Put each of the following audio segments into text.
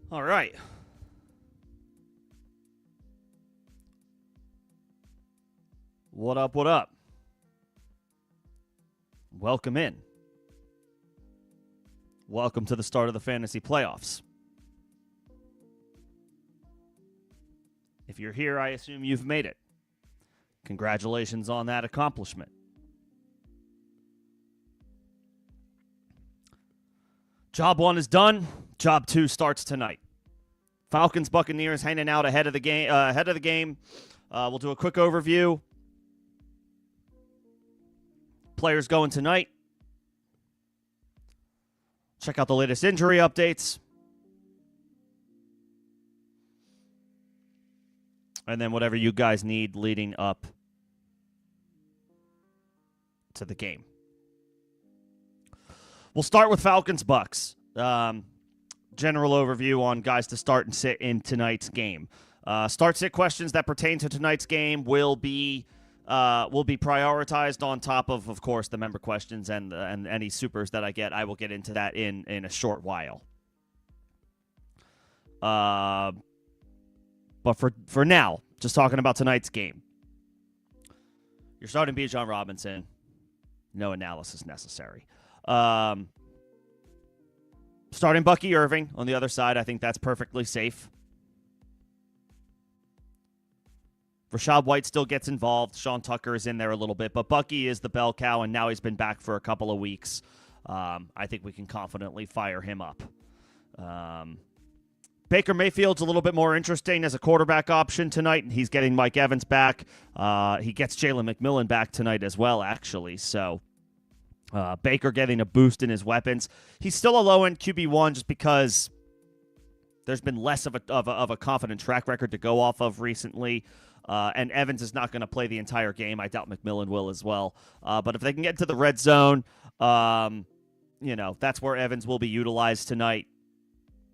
All right. What up, what up? Welcome in. Welcome to the start of the fantasy playoffs. If you're here, I assume you've made it. Congratulations on that accomplishment. Job 1 is done. Job 2 starts tonight. Falcons-Buccaneers hanging out ahead of the game. We'll do a quick overview. Players going tonight. Check out the latest injury updates. And then whatever you guys need leading up to the game. We'll start with Falcons-Bucs. General overview on guys to start and sit in tonight's game. Start-sit questions that pertain to tonight's game will be prioritized on top of course, the member questions and any supers that I get. I will get into that in a short while. But for now, just talking about tonight's game. You're starting Bijan Robinson. No analysis necessary. Starting Bucky Irving on the other side, I think that's perfectly safe. Rashad White still gets involved. Sean Tucker is in there a little bit, but Bucky is the bell cow, and now he's been back for a couple of weeks. I think we can confidently fire him up. Baker Mayfield's a little bit more interesting as a quarterback option tonight, and he's getting Mike Evans back. He gets Jalen McMillan back tonight as well, actually, so Baker getting a boost in his weapons. He's still a low-end QB1 just because there's been less of a confident track record to go off of recently. And Evans is not going to play the entire game. I doubt McMillan will as well. But if they can get to the red zone, that's where Evans will be utilized tonight.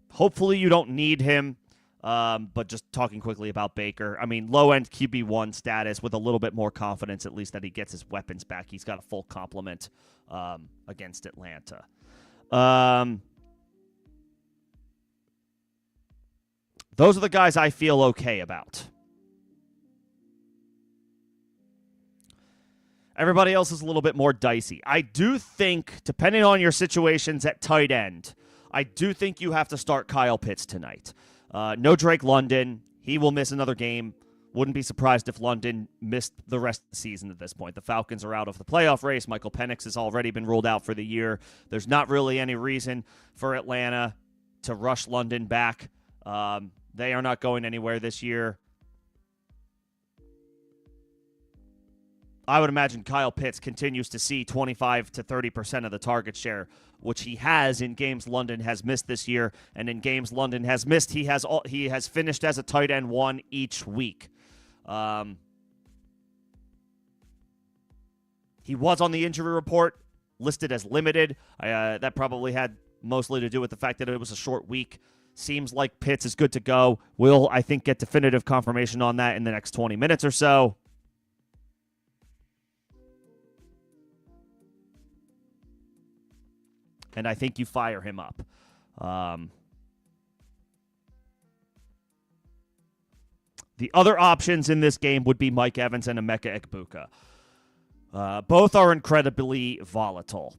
Hopefully you don't need him. But just talking quickly about Baker, I mean, low-end QB1 status with a little bit more confidence, at least that he gets his weapons back. He's got a full complement against Atlanta. Those are the guys I feel okay about. Everybody else is a little bit more dicey. I do think, depending on your situations at tight end, I do think you have to start Kyle Pitts tonight. No Drake London. He will miss another game. Wouldn't be surprised if London missed the rest of the season at this point. The Falcons are out of the playoff race. Michael Penix has already been ruled out for the year. There's not really any reason for Atlanta to rush London back. They are not going anywhere this year. I would imagine Kyle Pitts continues to see 25 to 30% of the target share, which he has in games London has missed this year. And in games London has missed, he has finished as a tight end 1 each week. He was on the injury report, listed as limited. That probably had mostly to do with the fact that it was a short week. Seems like Pitts is good to go. We'll, I think, get definitive confirmation on that in the next 20 minutes or so. And I think you fire him up. The other options in this game would be Mike Evans and Emeka Egbuka. Both are incredibly volatile.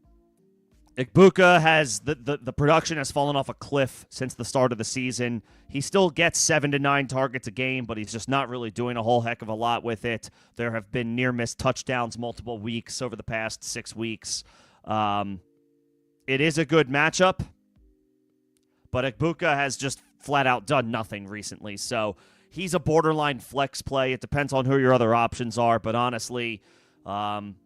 Egbuka has the production has fallen off a cliff since the start of the season. He still gets 7 to 9 targets a game, but he's just not really doing a whole heck of a lot with it. There have been near-miss touchdowns multiple weeks over the past 6 weeks. It is a good matchup, but Egbuka has just flat out done nothing recently. So he's a borderline flex play. It depends on who your other options are, but honestly, I'm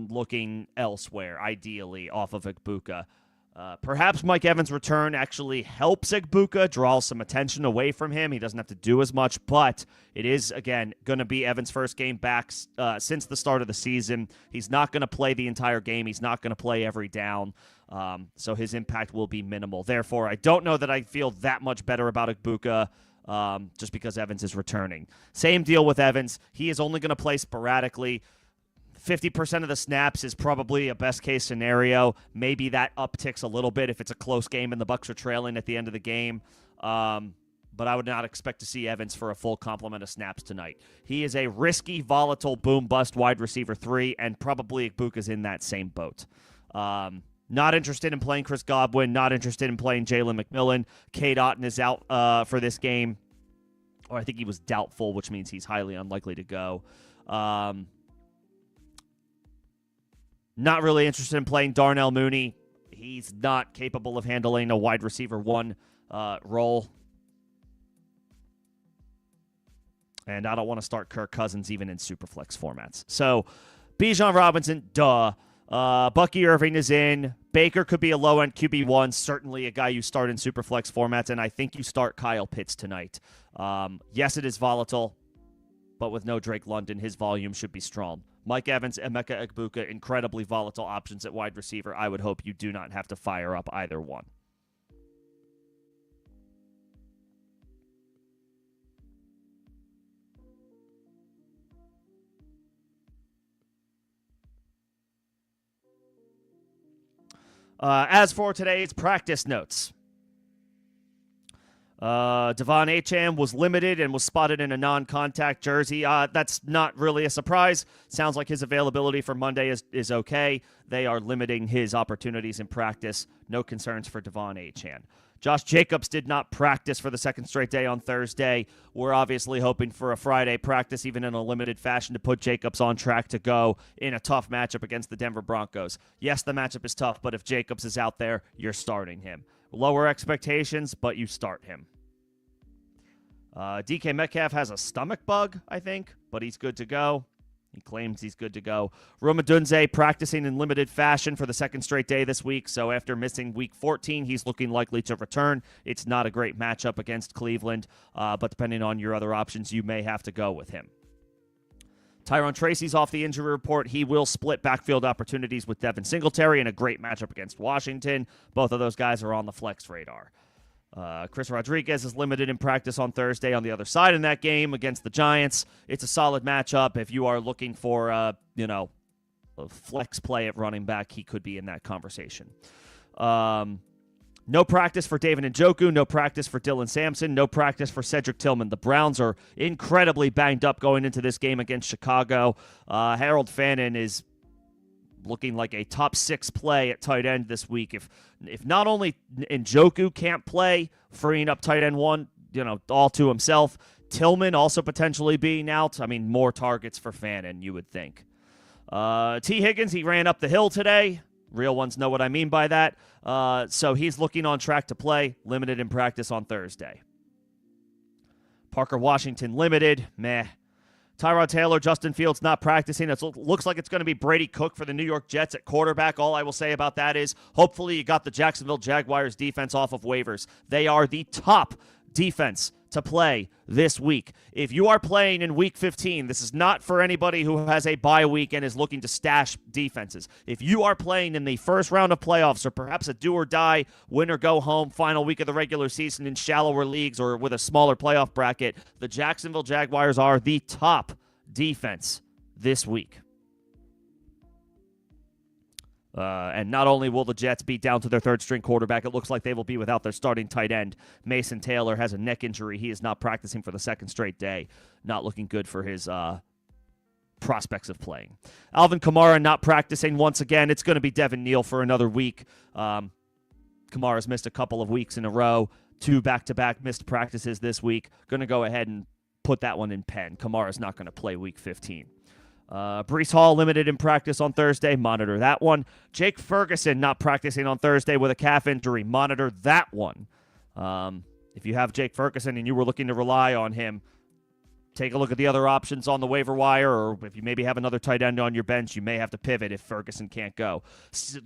looking elsewhere, ideally, off of Egbuka. Perhaps Mike Evans' return actually helps Egbuka, draws some attention away from him. He doesn't have to do as much, but it is, again, going to be Evans' first game back since the start of the season. He's not going to play the entire game. He's not going to play every down, so his impact will be minimal. Therefore, I don't know that I feel that much better about Egbuka just because Evans is returning. Same deal with Evans. He is only going to play sporadically. 50% of the snaps is probably a best case scenario. Maybe that upticks a little bit if it's a close game and the Bucs are trailing at the end of the game. But I would not expect to see Evans for a full complement of snaps tonight. He is a risky, volatile, boom-bust wide receiver 3, and probably Igbuka's in that same boat. Not interested in playing Chris Godwin. Not interested in playing Jalen McMillan. Cade Otton is out for this game. Or I think he was doubtful, which means he's highly unlikely to go. Not really interested in playing Darnell Mooney. He's not capable of handling a wide receiver 1 role. And I don't want to start Kirk Cousins even in Superflex formats. So, Bijan Robinson, duh. Bucky Irving is in. Baker could be a low-end QB1, certainly a guy you start in Superflex formats, and I think you start Kyle Pitts tonight. Yes, it is volatile, but with no Drake London, his volume should be strong. Mike Evans, Emeka Egbuka, incredibly volatile options at wide receiver. I would hope you do not have to fire up either one. As for today's practice notes, Devon Achane was limited and was spotted in a non-contact jersey. That's not really a surprise. Sounds like his availability for Monday is okay. They are limiting his opportunities in practice. No concerns for Devon Achane. Josh Jacobs did not practice for the second straight day on Thursday. We're obviously hoping for a Friday practice, even in a limited fashion, to put Jacobs on track to go in a tough matchup against the Denver Broncos. Yes, the matchup is tough, but if Jacobs is out there, you're starting him. Lower expectations, but you start him. DK Metcalf has a stomach bug, I think, but he's good to go. He claims he's good to go. Rome Odunze practicing in limited fashion for the second straight day this week, so after missing week 14, he's looking likely to return. It's not a great matchup against Cleveland, but depending on your other options, you may have to go with him. Tyrone Tracy's off the injury report. He will split backfield opportunities with Devin Singletary in a great matchup against Washington. Both of those guys are on the flex radar. Chris Rodriguez is limited in practice on Thursday on the other side in that game against the Giants. It's a solid matchup. If you are looking for, a flex play at running back, he could be in that conversation. No practice for David Njoku. No practice for Dylan Sampson. No practice for Cedric Tillman. The Browns are incredibly banged up going into this game against Chicago. Harold Fannin is looking like a top 6 play at tight end this week. If not only Njoku can't play, freeing up tight end 1, all to himself, Tillman also potentially being out. I mean, more targets for Fannin, you would think. T. Higgins, he ran up the hill today. Real ones know what I mean by that. So he's looking on track to play, limited in practice on Thursday. Parker Washington, limited. Meh. Tyrod Taylor, Justin Fields not practicing. It looks like it's going to be Brady Cook for the New York Jets at quarterback. All I will say about that is hopefully you got the Jacksonville Jaguars defense off of waivers. They are the top defense to play this week. If you are playing in Week 15, this is not for anybody who has a bye week and is looking to stash defenses. If you are playing in the first round of playoffs or perhaps a do-or-die, win-or-go-home final week of the regular season in shallower leagues or with a smaller playoff bracket, the Jacksonville Jaguars are the top defense this week. And not only will the Jets be down to their third-string quarterback, it looks like they will be without their starting tight end. Mason Taylor has a neck injury. He is not practicing for the second straight day. Not looking good for his prospects of playing. Alvin Kamara not practicing once again. It's going to be Devin Neal for another week. Kamara's missed a couple of weeks in a row. 2 back-to-back missed practices this week. Going to go ahead and put that one in pen. Kamara's not going to play Week 15. Breece Hall limited in practice on Thursday. Monitor that one. Jake Ferguson not practicing on Thursday with a calf injury. Monitor that one. If you have Jake Ferguson and you were looking to rely on him, take a look at the other options on the waiver wire, or if you maybe have another tight end on your bench, you may have to pivot if Ferguson can't go.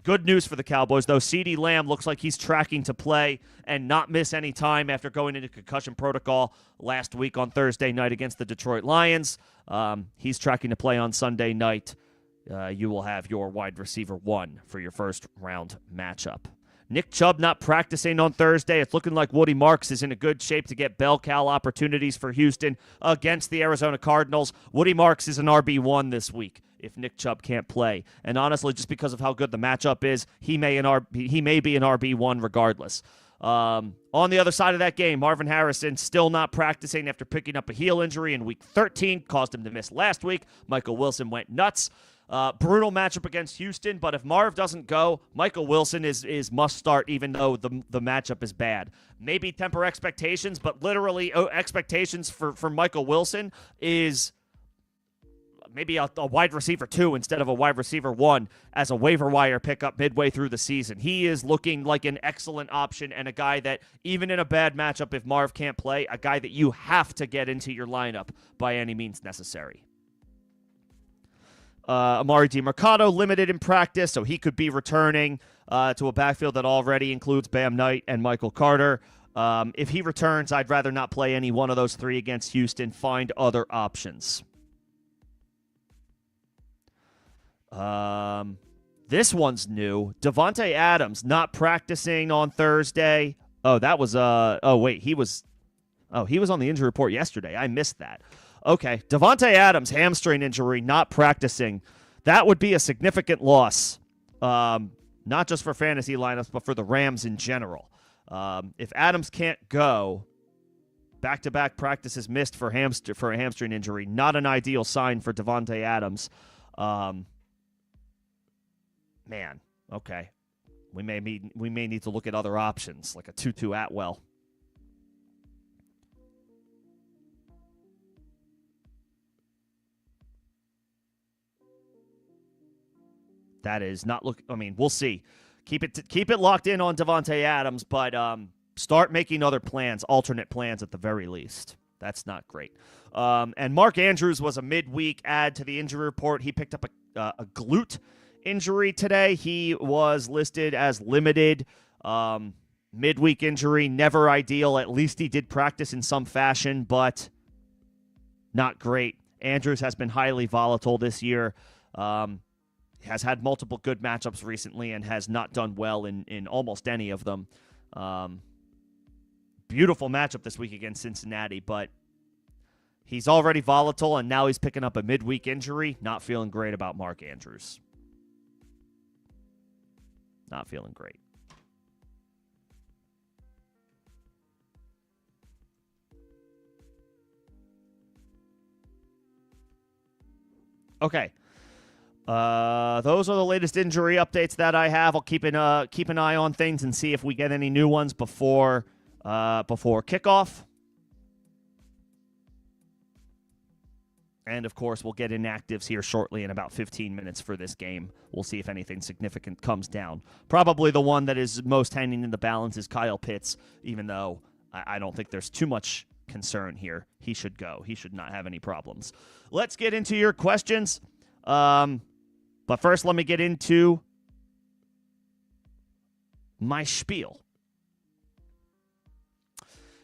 Good news for the Cowboys, though. CeeDee Lamb looks like he's tracking to play and not miss any time after going into concussion protocol last week on Thursday night against the Detroit Lions. He's tracking to play on Sunday night. You will have your wide receiver 1 for your first round matchup. Nick Chubb not practicing on Thursday. It's looking like Woody Marks is in a good shape to get bell cow opportunities for Houston against the Arizona Cardinals. Woody Marks is an RB1 this week if Nick Chubb can't play. And honestly, just because of how good the matchup is, he may be an RB1 regardless. On the other side of that game, Marvin Harrison still not practicing after picking up a heel injury in Week 13, caused him to miss last week. Michael Wilson went nuts. Brutal matchup against Houston, but if Marv doesn't go, Michael Wilson is must start even though the matchup is bad. Maybe temper expectations, but literally expectations for Michael Wilson is maybe a wide receiver 2 instead of a wide receiver 1 as a waiver wire pickup midway through the season. He is looking like an excellent option and a guy that, even in a bad matchup, if Marv can't play, a guy that you have to get into your lineup by any means necessary. Amari DiMercado limited in practice, so he could be returning to a backfield that already includes Bam Knight and Michael Carter. If he returns, I'd rather not play any one of those 3 against Houston. Find other options. This one's new. Davante Adams not practicing on Thursday. Oh, that was he was on the injury report yesterday. I missed that. Okay, Davante Adams, hamstring injury, not practicing. That would be a significant loss, not just for fantasy lineups, but for the Rams in general. If Adams can't go, back-to-back practices missed for a hamstring injury, not an ideal sign for Davante Adams. Man, okay. We may need to look at other options, like a Tutu Atwell. That is not look. I mean, we'll see. Keep it locked in on Davante Adams, but start making other plans, alternate plans at the very least. That's not great. And Mark Andrews was a midweek add to the injury report. He picked up a glute injury today. He was listed as limited. Midweek injury, never ideal. At least he did practice in some fashion, but not great. Andrews has been highly volatile this year. Has had multiple good matchups recently and has not done well in almost any of them. Beautiful matchup this week against Cincinnati, but he's already volatile, and now he's picking up a midweek injury. Not feeling great about Mark Andrews. Not feeling great. Okay. Those are the latest injury updates that I have. I'll keep an eye on things and see if we get any new ones before kickoff. And, of course, we'll get inactives here shortly in about 15 minutes for this game. We'll see if anything significant comes down. Probably the one that is most hanging in the balance is Kyle Pitts, even though I don't think there's too much concern here. He should go. He should not have any problems. Let's get into your questions. But first, let me get into my spiel.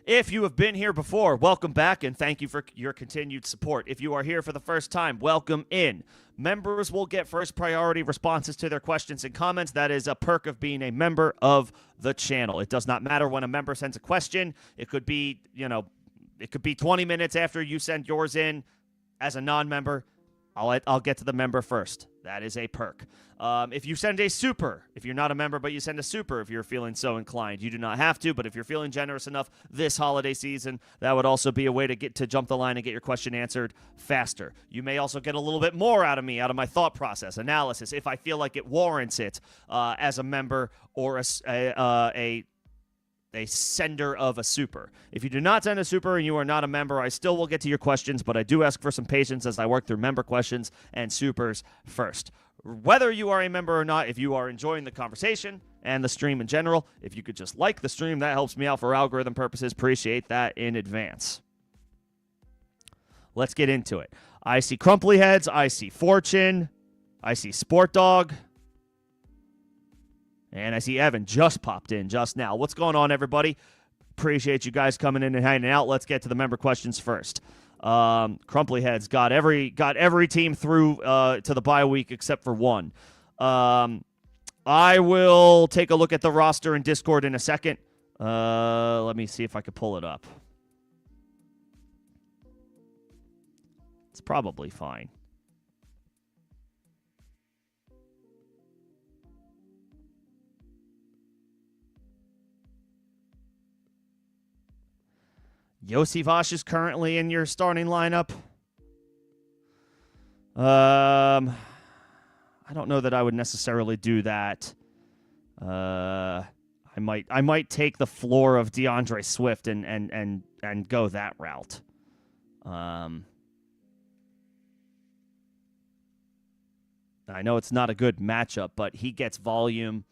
If you have been here before, welcome back, and thank you for your continued support. If you are here for the first time, welcome in. Members will get first priority responses to their questions and comments. That is a perk of being a member of the channel. It does not matter when a member sends a question. It could be, 20 minutes after you send yours in. As a non-member, I'll get to the member first. That is a perk. If you send a super, if you're not a member but you send a super, if you're feeling so inclined, you do not have to, but if you're feeling generous enough this holiday season, that would also be a way to jump the line and get your question answered faster. You may also get a little bit more out of me, out of my thought process, analysis, if I feel like it warrants it as a member or a sender of a super. If you do not send a super and you are not a member, I still will get to your questions, but I do ask for some patience as I work through member questions and supers first. Whether you are a member or not, if you are enjoying the conversation and the stream in general, if you could just like the stream, that helps me out for algorithm purposes. Appreciate that in advance. Let's get into it. I see Crumply Heads. I see Fortune. I see Sport Dog. And I see Evan just popped in just now. What's going on, everybody? Appreciate you guys coming in and hanging out. Let's get to the member questions first. Crumply Heads got every team through to the bye week except for one. I will take a look at the roster in Discord in a second. Let me see if I can pull it up. It's probably fine. Yosivash is currently in your starting lineup. I don't know that I would necessarily do that. I might take the floor of DeAndre Swift and go that route. I know it's not a good matchup, but he gets volume,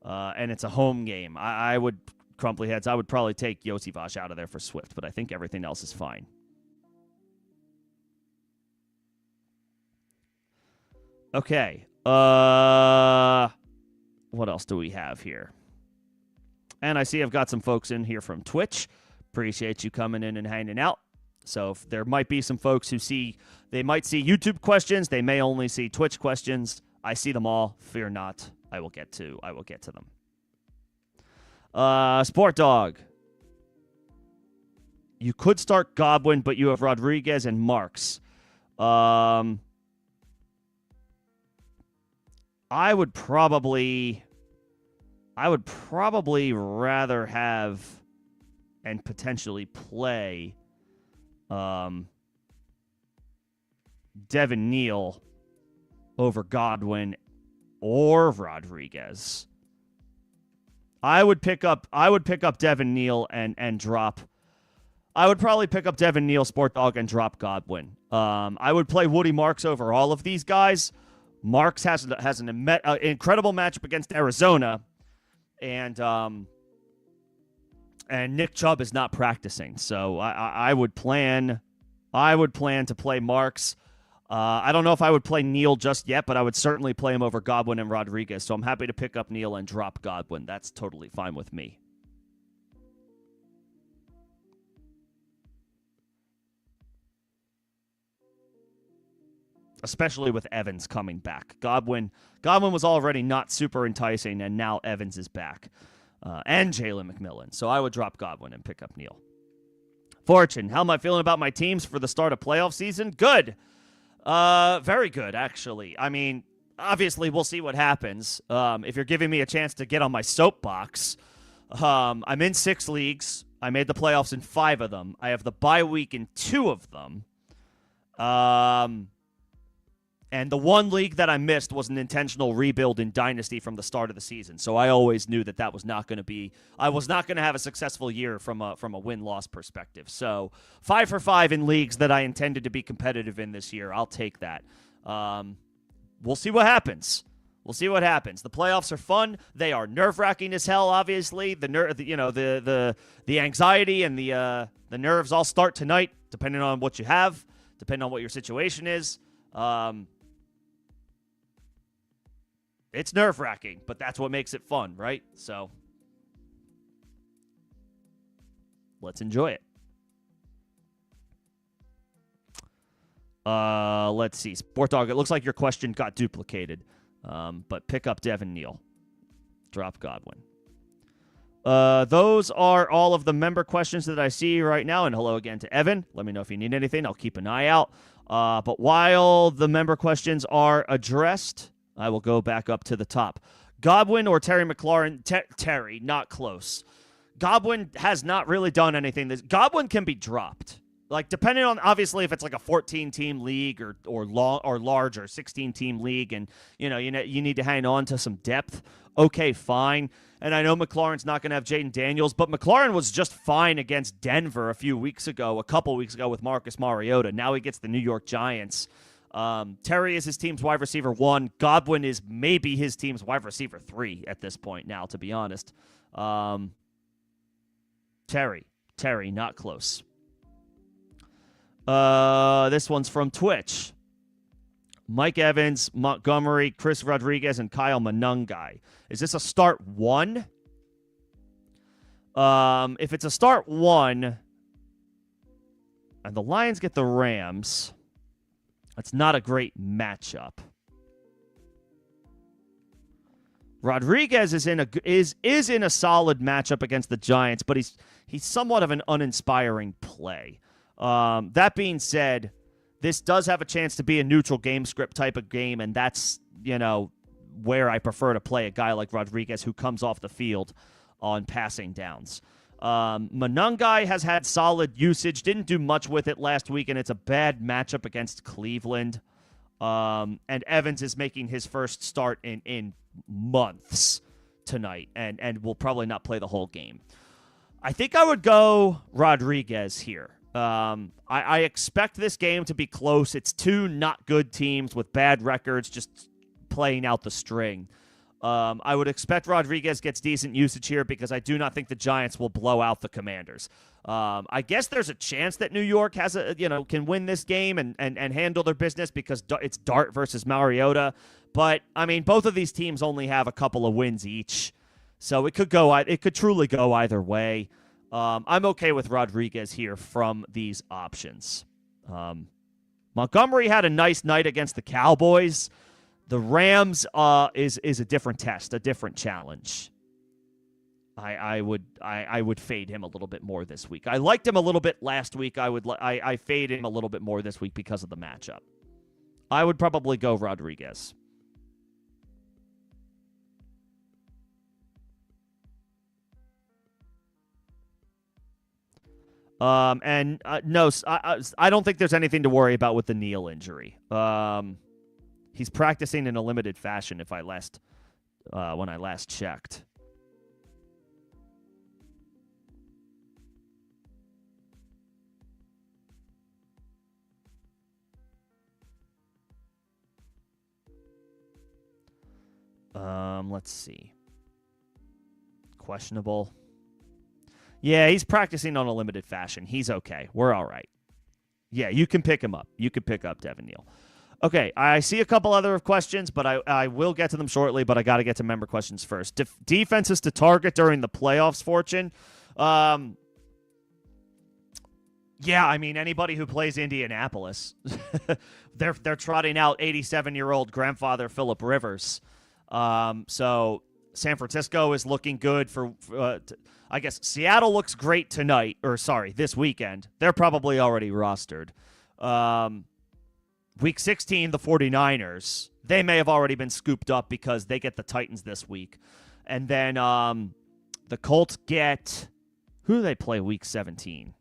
and it's a home game. I would, Crumply Heads, I would probably take Yosivash out of there for Swift, but I think everything else is fine. Okay. What else do we have here? And I see I've got some folks in here from Twitch. Appreciate you coming in and hanging out. So if there might be some folks who they might see YouTube questions. They may only see Twitch questions. I see them all. Fear not. I will get to them. Sport Dog. You could start Godwin, but you have Rodriguez and Marks. I would probably rather have and potentially play Devin Neal over Godwin or Rodriguez. I would pick up Devin Neal and drop. I would probably pick up Devin Neal, Sport Dog, and drop Godwin. I would play Woody Marks over all of these guys. Marks has an incredible matchup against Arizona, and Nick Chubb is not practicing, so I would plan to play Marks. I don't know if I would play Neal just yet, but I would certainly play him over Godwin and Rodriguez. So I'm happy to pick up Neal and drop Godwin. That's totally fine with me. Especially with Evans coming back. Godwin was already not super enticing, and now Evans is back. And Jalen McMillan. So I would drop Godwin and pick up Neal. Fortune, how am I feeling about my teams for the start of playoff season? Good. Very good, actually. I mean, obviously, we'll see what happens. If you're giving me a chance to get on my soapbox, I'm in 6 leagues. I made the playoffs in 5 of them. I have the bye week in 2 of them. And the one league that I missed was an intentional rebuild in Dynasty from the start of the season. So I always knew that was not going to be – I was not going to have a successful year from a win-loss perspective. So 5 for 5 in leagues that I intended to be competitive in this year. I'll take that. We'll see what happens. The playoffs are fun. They are nerve-wracking as hell, obviously. The anxiety and the nerves all start tonight, depending on what you have, depending on what your situation is. It's nerve-wracking, but that's what makes it fun, right? So let's enjoy it. Let's see. Sport Dog, it looks like your question got duplicated. But pick up Devin Neal. Drop Godwin. Those are all of the member questions that I see right now. And hello again to Evan. Let me know if you need anything. I'll keep an eye out. But while the member questions are addressed, I will go back up to the top. Godwin or Terry McLaurin? Terry, not close. Godwin has not really done anything. Godwin can be dropped. Like, depending on, obviously, if it's like a 14-team league or large or 16-team league, and you need to hang on to some depth. Okay, fine. And I know McLaurin's not going to have Jaden Daniels, but McLaurin was just fine against Denver a couple weeks ago with Marcus Mariota. Now he gets the New York Giants. Terry is his team's wide receiver 1. Godwin is maybe his team's wide receiver 3 at this point now, to be honest. Terry, not close. This one's from Twitch. Mike Evans, Montgomery, Chris Rodriguez, and Kyle Monangai. Is this a start 1? If it's a start 1, and the Lions get the Rams, that's not a great matchup. Rodriguez is in a solid matchup against the Giants, but he's somewhat of an uninspiring play. That being said, this does have a chance to be a neutral game script type of game, and that's, where I prefer to play a guy like Rodriguez who comes off the field on passing downs. Monangai has had solid usage, didn't do much with it last week, and it's a bad matchup against Cleveland. And Evans is making his first start in months tonight, and will probably not play the whole game. I think I would go Rodriguez here. I expect this game to be close. It's two not good teams with bad records just playing out the string. I would expect Rodriguez gets decent usage here because I do not think the Giants will blow out the Commanders. I guess there's a chance that New York has can win this game and handle their business because it's Dart versus Mariota. But I mean, both of these teams only have a couple of wins each, so it could truly go either way. I'm okay with Rodriguez here from these options. Montgomery had a nice night against the Cowboys. The Rams is a different test, a different challenge. I would fade him a little bit more this week. I liked him a little bit last week. I fade him a little bit more this week because of the matchup. I would probably go Rodriguez. No, I don't think there's anything to worry about with the Neal injury. He's practicing in a limited fashion. When I last checked. Let's see. Questionable. Yeah, he's practicing on a limited fashion. He's okay. We're all right. Yeah, you can pick him up. You can pick up Devin Neal. Okay, I see a couple other questions, but I will get to them shortly, but I got to get to member questions first. Defenses to target during the playoffs, Fortune. Yeah, I mean, anybody who plays Indianapolis, they're trotting out 87-year-old grandfather Phillip Rivers. So San Francisco is looking good I guess Seattle looks great this weekend. They're probably already rostered. Week 16, the 49ers, they may have already been scooped up because they get the Titans this week. And then the Colts get, who do they play week 17?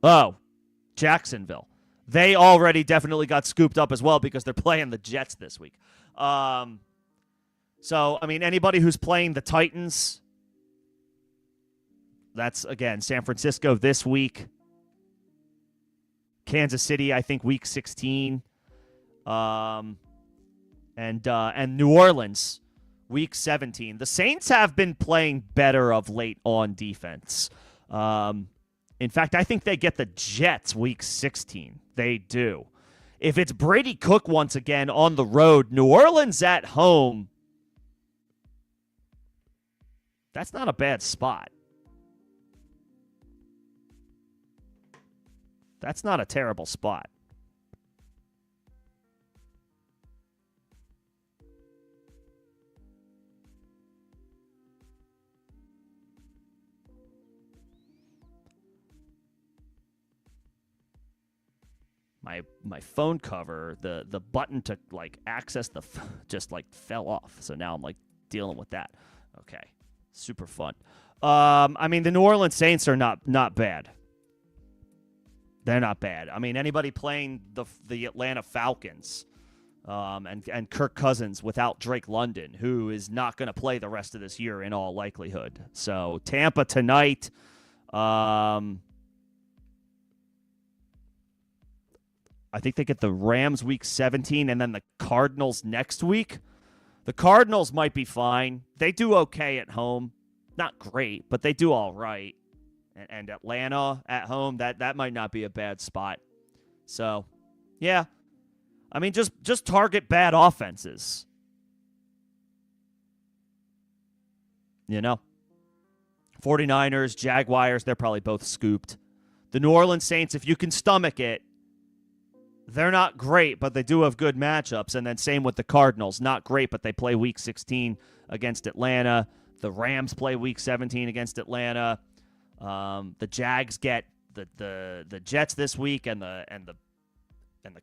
Oh, Jacksonville. They already definitely got scooped up as well because they're playing the Jets this week. So, I mean, anybody who's playing the Titans, that's, again, San Francisco this week. Kansas City, I think, week 16. And New Orleans, week 17. The Saints have been playing better of late on defense. In fact, I think they get the Jets week 16. They do. If it's Brady Cook once again on the road, New Orleans at home, that's not a bad spot. That's not a terrible spot. My phone cover, the button to access just fell off. So now I'm dealing with that. Okay. Super fun. I mean, the New Orleans Saints are not bad. They're not bad. I mean, anybody playing the Atlanta Falcons and Kirk Cousins without Drake London, who is not going to play the rest of this year in all likelihood. So Tampa tonight. I think they get the Rams week 17 and then the Cardinals next week. The Cardinals might be fine. They do okay at home. Not great, but they do all right. And Atlanta at home, that might not be a bad spot. So, yeah. I mean, just target bad offenses. 49ers, Jaguars, they're probably both scooped. The New Orleans Saints, if you can stomach it, they're not great, but they do have good matchups. And then same with the Cardinals. Not great, but they play Week 16 against Atlanta. The Rams play Week 17 against Atlanta. The Jags get the Jets this week and the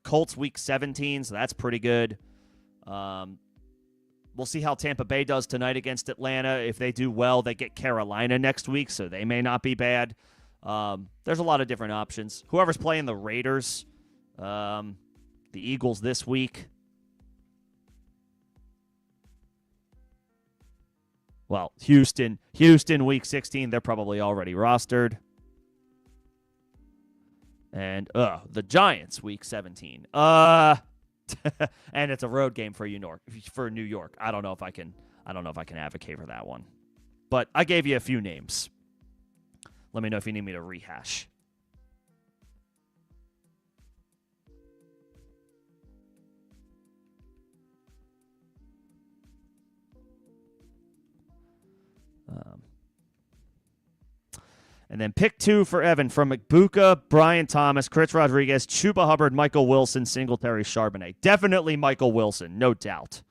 Colts Week 17, so that's pretty good. We'll see how Tampa Bay does tonight against Atlanta. If they do well, they get Carolina next week, so they may not be bad. There's a lot of different options. Whoever's playing the Raiders, the Eagles this week. Well, Houston Week 16, they're probably already rostered. And the Giants Week 17. And it's a road game for New York. I don't know if I can advocate for that one. But I gave you a few names. Let me know if you need me to rehash. And then pick 2 for Evan from Egbuka, Brian Thomas, Chris Rodriguez, Chuba Hubbard, Michael Wilson, Singletary, Charbonnet. Definitely Michael Wilson, no doubt.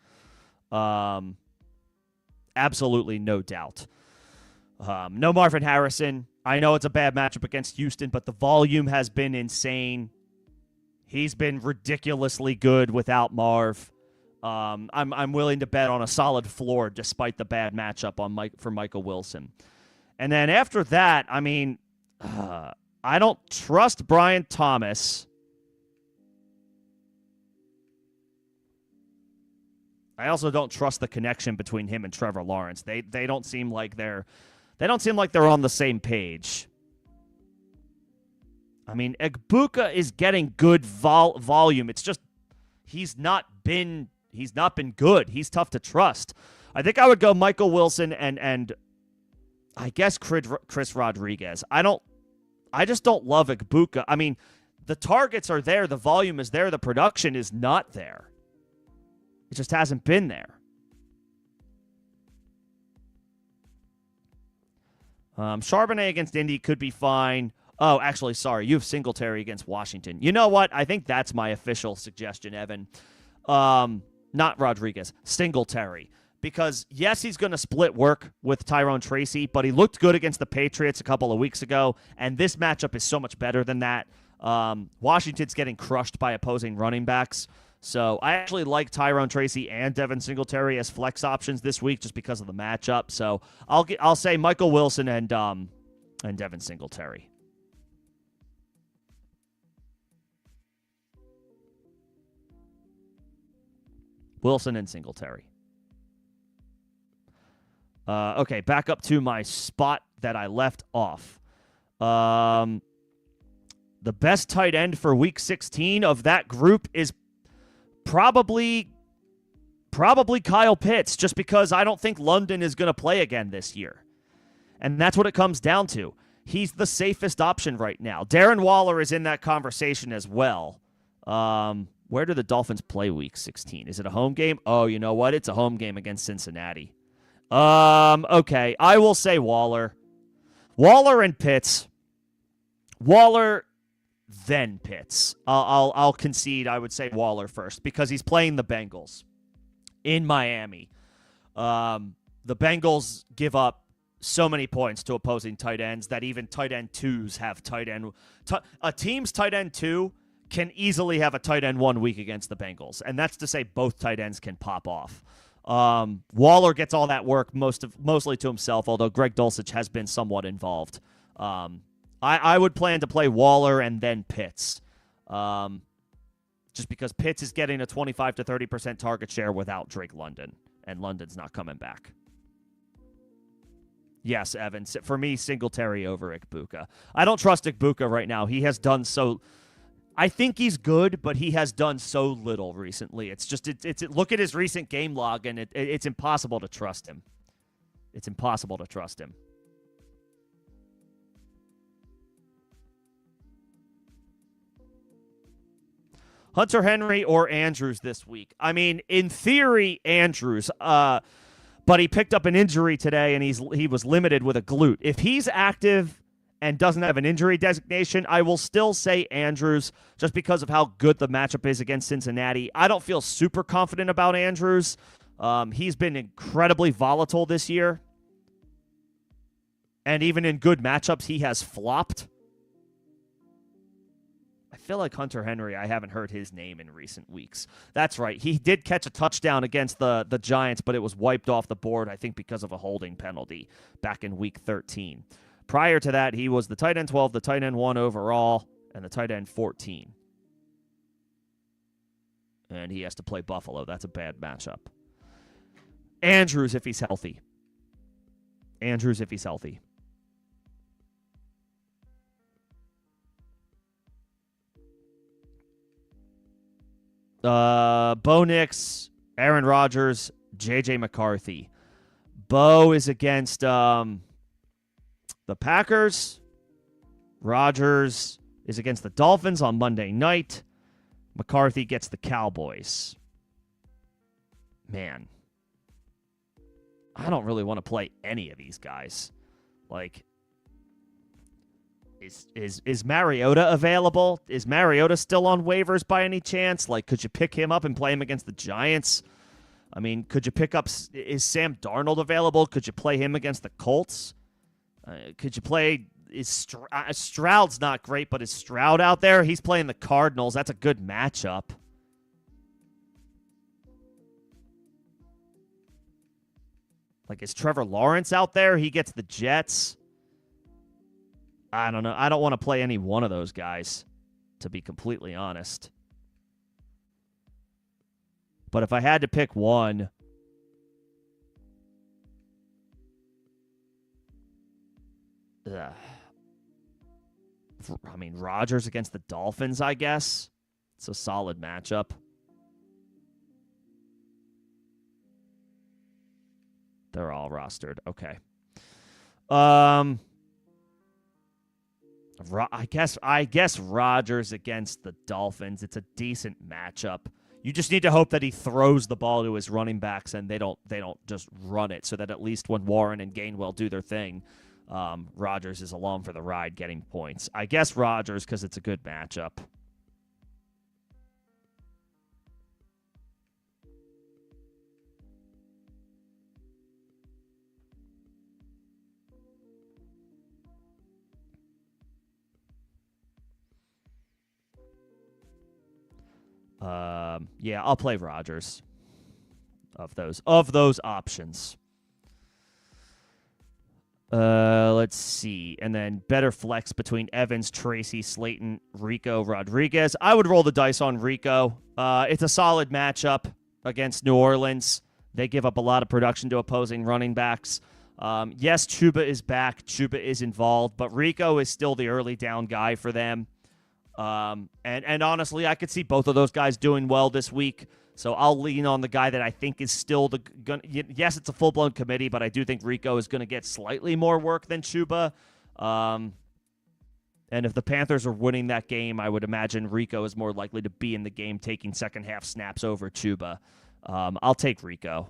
Absolutely no doubt. No Marvin Harrison. I know it's a bad matchup against Houston, but the volume has been insane. He's been ridiculously good without Marv. I'm willing to bet on a solid floor despite the bad matchup for Michael Wilson. And then after that, I mean, I don't trust Brian Thomas. I also don't trust the connection between him and Trevor Lawrence. They don't seem like they're on the same page. I mean, Egbuka is getting good volume. It's just he's not been good. He's tough to trust. I think I would go Michael Wilson and I guess Chris Rodriguez. I just don't love Egbuka. I mean, the targets are there, the volume is there, the production is not there. It just hasn't been there. Charbonnet against Indy could be fine. Oh, actually, sorry. You have Singletary against Washington. You know what? I think that's my official suggestion, Evan. Not Rodriguez. Singletary. Because, yes, he's going to split work with Tyrone Tracy, but he looked good against the Patriots a couple of weeks ago, and this matchup is so much better than that. Washington's getting crushed by opposing running backs. So I actually like Tyrone Tracy and Devin Singletary as flex options this week just because of the matchup. So I'll say Michael Wilson and Devin Singletary. Wilson and Singletary. Okay, back up to my spot that I left off. The best tight end for Week 16 of that group is probably Kyle Pitts, just because I don't think London is going to play again this year. And that's what it comes down to. He's the safest option right now. Darren Waller is in that conversation as well. Where do the Dolphins play Week 16? Is it a home game? Oh, you know what? It's a home game against Cincinnati. Okay, I will say Waller. Waller and Pitts. Waller, then Pitts. I'll concede. I would say Waller first because he's playing the Bengals in Miami. The Bengals give up so many points to opposing tight ends that even tight end twos have tight end. A team's tight end two can easily have a tight end 1 week against the Bengals, and that's to say both tight ends can pop off. Waller gets all that work mostly to himself, although Greg Dulcich has been somewhat involved. I would plan to play Waller and then Pitts, just because Pitts is getting a 25 to 30% target share without Drake London, and London's not coming back. Yes, Evan. For me, Singletary over Egbuka. I don't trust Egbuka right now. He has done so. I think he's good, but he has done so little recently. It's just look at his recent game log, and it's impossible to trust him. It's impossible to trust him. Hunter Henry or Andrews this week? I mean, in theory, Andrews. But he picked up an injury today, and he was limited with a glute. If he's active and doesn't have an injury designation, I will still say Andrews just because of how good the matchup is against Cincinnati. I don't feel super confident about Andrews. He's been incredibly volatile this year. And even in good matchups, he has flopped. I feel like Hunter Henry, I haven't heard his name in recent weeks. That's right. He did catch a touchdown against the Giants, but it was wiped off the board, I think, because of a holding penalty back in week 13. Prior to that, he was the tight end 12, the tight end 1 overall, and the tight end 14. And he has to play Buffalo. That's a bad matchup. Andrews, if he's healthy. Andrews, if he's healthy. Bo Nix, Aaron Rodgers, J.J. McCarthy. Bo is against the Packers. Rodgers is against the Dolphins on Monday night. McCarthy gets the Cowboys. Man, I don't really want to play any of these guys. Like, is Mariota available? Is Mariota still on waivers by any chance? Like, could you pick him up and play him against the Giants? I mean, could you pick up... Is Sam Darnold available? Could you play him against the Colts? Could you play... Stroud's not great, but is Stroud out there? He's playing the Cardinals. That's a good matchup. Like, is Trevor Lawrence out there? He gets the Jets. I don't know. I don't want to play any one of those guys, to be completely honest. But if I had to pick one, I mean, Rodgers against the Dolphins, I guess. It's a solid matchup. They're all rostered. Okay. I guess Rodgers against the Dolphins. It's a decent matchup. You just need to hope that he throws the ball to his running backs and they don't just run it, so that at least when Warren and Gainwell do their thing, Rodgers is along for the ride getting points. I guess Rodgers because it's a good matchup. Yeah, I'll play Rodgers of those options. Let's see. And then better flex between Evans, Tracy, Slayton, Rico, Rodriguez. I would roll the dice on Rico. It's a solid matchup against New Orleans. They give up a lot of production to opposing running backs. Yes, Chuba is back. Chuba is involved, but Rico is still the early down guy for them. And honestly, I could see both of those guys doing well this week. So I'll lean on the guy that I think is still yes, it's a full-blown committee, but I do think Rico is going to get slightly more work than Chuba. And if the Panthers are winning that game, I would imagine Rico is more likely to be in the game taking second-half snaps over Chuba. I'll take Rico.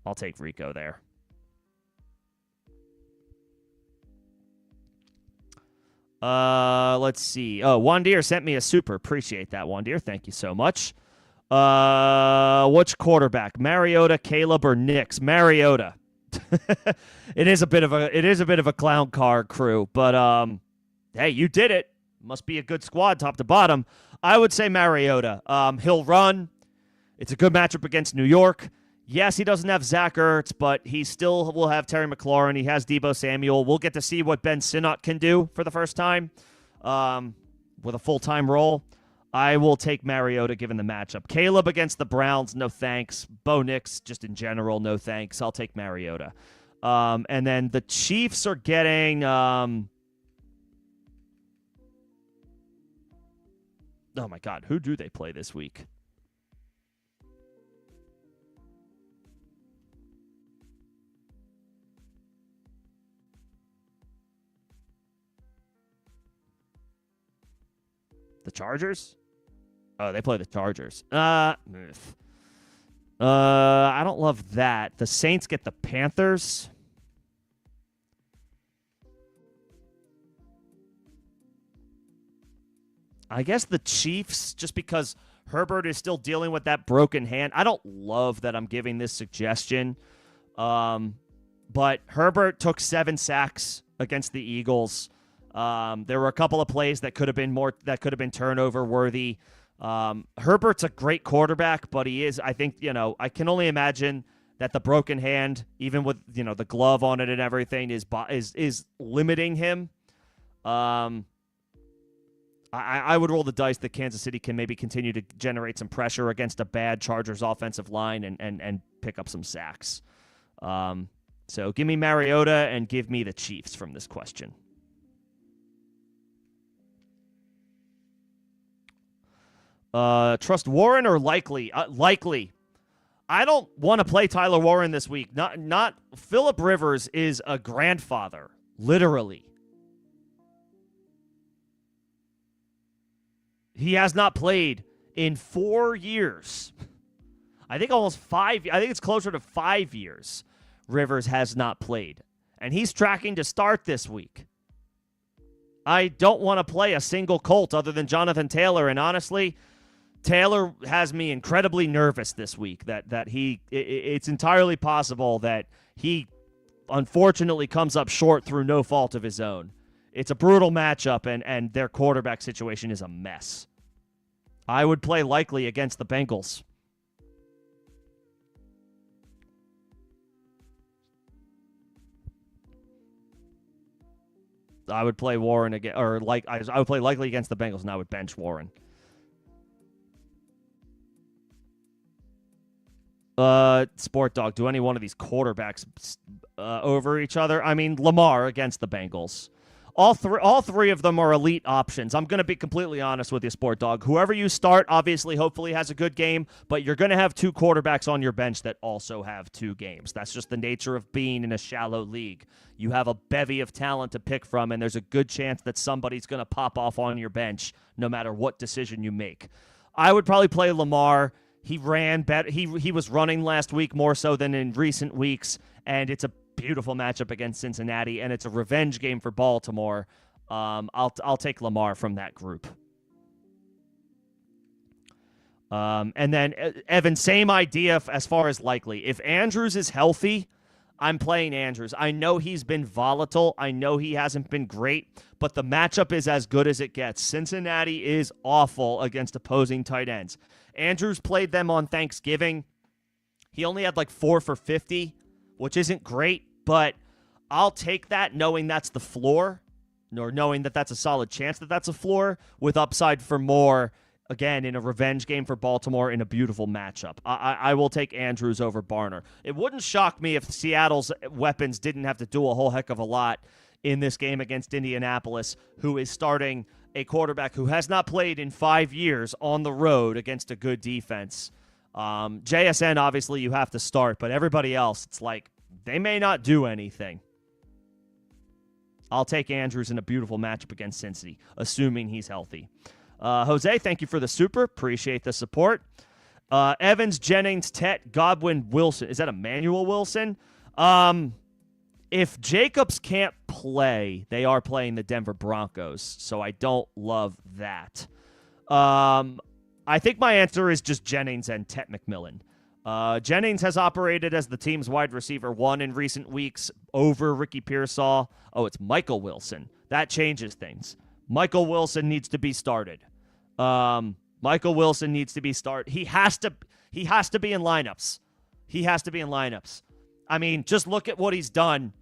I'll take Rico there. Let's see. Oh, Wandir sent me a super. Appreciate that, Wandir. Thank you so much. Which quarterback? Mariota, Caleb, or Nix? Mariota. It is a bit of a clown car crew, but hey, you did it. Must be a good squad, top to bottom. I would say Mariota. He'll run. It's a good matchup against New York. Yes, he doesn't have Zach Ertz, but he still will have Terry McLaurin. He has Deebo Samuel. We'll get to see what Ben Sinnott can do for the first time with a full-time role. I will take Mariota given the matchup. Caleb against the Browns, no thanks. Bo Nix, just in general, no thanks. I'll take Mariota. And then the Chiefs are getting... oh, my God. Who do they play this week? The Chargers? Oh, they play the Chargers. I don't love that. The Saints get the Panthers. I guess the Chiefs, just because Herbert is still dealing with that broken hand. I don't love that I'm giving this suggestion, but Herbert took 7 sacks against the Eagles. There were a couple of plays that could have been turnover worthy. Herbert's a great quarterback, but he is, I think, I can only imagine that the broken hand, even with, the glove on it and everything, is limiting him. I would roll the dice that Kansas City can maybe continue to generate some pressure against a bad Chargers offensive line and pick up some sacks. So give me Mariota and give me the Chiefs from this question. Trust Warren or Likely? Likely. I don't want to play Tyler Warren this week. Not Phillip Rivers is a grandfather, literally. He has not played in 4 years. I think almost 5. I think it's closer to 5 years. Rivers has not played, and he's tracking to start this week. I don't want to play a single Colt other than Jonathan Taylor, and honestly, Taylor has me incredibly nervous this week. It's entirely possible that he unfortunately comes up short through no fault of his own. It's a brutal matchup, and their quarterback situation is a mess. I would play Likely against the Bengals. I would play Warren again, I would play Likely against the Bengals, and I would bench Warren. Sport Dog, do any one of these quarterbacks over each other? I mean, Lamar against the Bengals. All three of them are elite options. I'm going to be completely honest with you, Sport Dog. Whoever you start, obviously, hopefully has a good game, but you're going to have 2 quarterbacks on your bench that also have 2 games. That's just the nature of being in a shallow league. You have a bevy of talent to pick from, and there's a good chance that somebody's going to pop off on your bench no matter what decision you make. I would probably play Lamar. He ran better. He was running last week more so than in recent weeks, and it's a beautiful matchup against Cincinnati, and it's a revenge game for Baltimore. I'll take Lamar from that group. And then Evan, same idea as far as Likely. If Andrews is healthy, I'm playing Andrews. I know he's been volatile. I know he hasn't been great, but the matchup is as good as it gets. Cincinnati is awful against opposing tight ends. Andrews played them on Thanksgiving. He only had like 4 for 50, which isn't great, but I'll take that knowing that's the floor, or knowing that that's a solid chance that that's a floor, with upside for more, again, in a revenge game for Baltimore in a beautiful matchup. I will take Andrews over Barner. It wouldn't shock me if Seattle's weapons didn't have to do a whole heck of a lot in this game against Indianapolis, who is starting a quarterback who has not played in 5 years on the road against a good defense. JSN, obviously, you have to start, but everybody else, it's like they may not do anything. I'll take Andrews in a beautiful matchup against Cincy, assuming he's healthy. Jose, thank you for the super. Appreciate the support. Evans, Jennings, Tet, Godwin, Wilson. Is that Emmanuel Wilson? If Jacobs can't play, they are playing the Denver Broncos, so I don't love that. I think my answer is just Jennings and Tet McMillan. Jennings has operated as the team's wide receiver 1 in recent weeks over Ricky Pearsall. Oh, it's Michael Wilson. That changes things. Michael Wilson needs to be started. Michael Wilson needs to be started. He has to be in lineups. He has to be in lineups. I mean, just look at what he's done.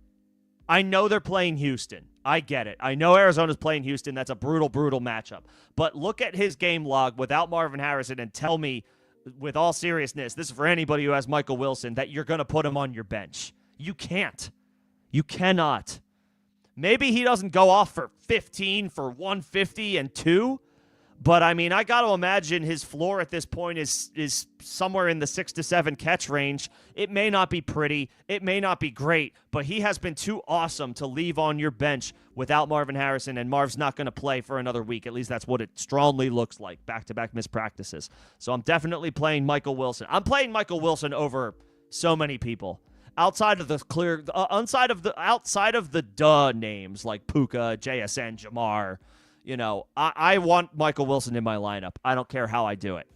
I know they're playing Houston. I get it. I know Arizona's playing Houston. That's a brutal, brutal matchup. But look at his game log without Marvin Harrison and tell me, with all seriousness, this is for anybody who has Michael Wilson, that you're going to put him on your bench. You can't. You cannot. Maybe he doesn't go off for 15 for 150 and 2, but I mean, I got to imagine his floor at this point is somewhere in the 6 to 7 catch range. It may not be pretty, it may not be great, but he has been too awesome to leave on your bench without Marvin Harrison, and Marv's not going to play for another week. At least that's what it strongly looks like, back-to-back mispractices. So I'm definitely playing Michael Wilson. I'm playing Michael Wilson over so many people. Outside of the duh names like Puka, JSN, Jamar, I want Michael Wilson in my lineup. I don't care how I do it.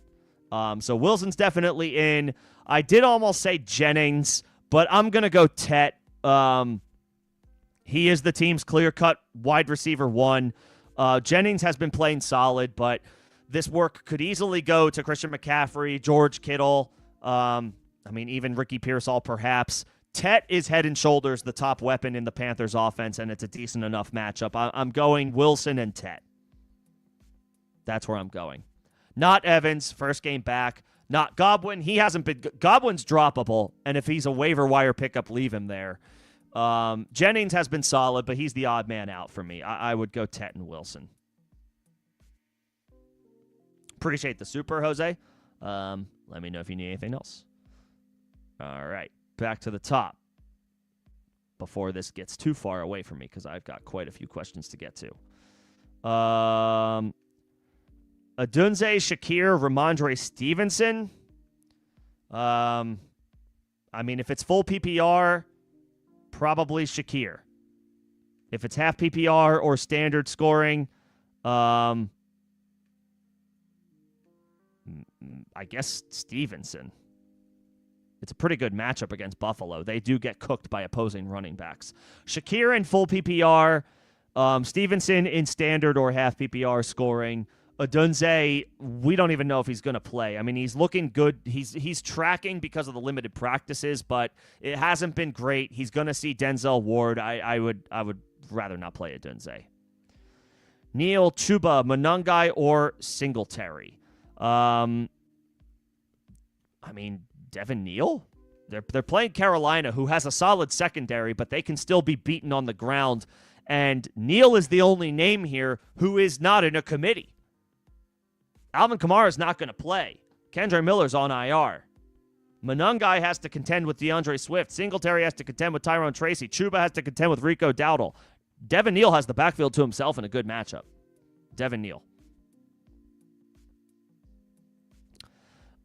So Wilson's definitely in. I did almost say Jennings, but I'm going to go Tet. He is the team's clear-cut wide receiver one. Jennings has been playing solid, but this work could easily go to Christian McCaffrey, George Kittle, even Ricky Pearsall perhaps. Tet is head and shoulders the top weapon in the Panthers offense, and it's a decent enough matchup. I'm going Wilson and Tet. That's where I'm going. Not Evans, first game back. Not Godwin. He hasn't been – Godwin's droppable, and if he's a waiver wire pickup, leave him there. Jennings has been solid, but he's the odd man out for me. I would go Tet and Wilson. Appreciate the super, Jose. Let me know if you need anything else. All right, back to the top before this gets too far away from me because I've got quite a few questions to get to. Adunze, Shakir, Ramondre Stevenson. If it's full PPR, probably Shakir. If it's half PPR or standard scoring, I guess Stevenson. It's a pretty good matchup against Buffalo. They do get cooked by opposing running backs. Shakir in full PPR, Stevenson in standard or half PPR scoring. Adunze, we don't even know if he's going to play. He's looking good. He's tracking because of the limited practices, but it hasn't been great. He's going to see Denzel Ward. I would rather not play Adunze. Neal, Chuba, Monangai, or Singletary. Devin Neal? They're playing Carolina, who has a solid secondary, but they can still be beaten on the ground. And Neal is the only name here who is not in a committee. Alvin Kamara is not going to play. Kendre Miller's on IR. Monangai has to contend with DeAndre Swift. Singletary has to contend with Tyrone Tracy. Chuba has to contend with Rico Dowdle. Devin Neal has the backfield to himself in a good matchup. Devin Neal.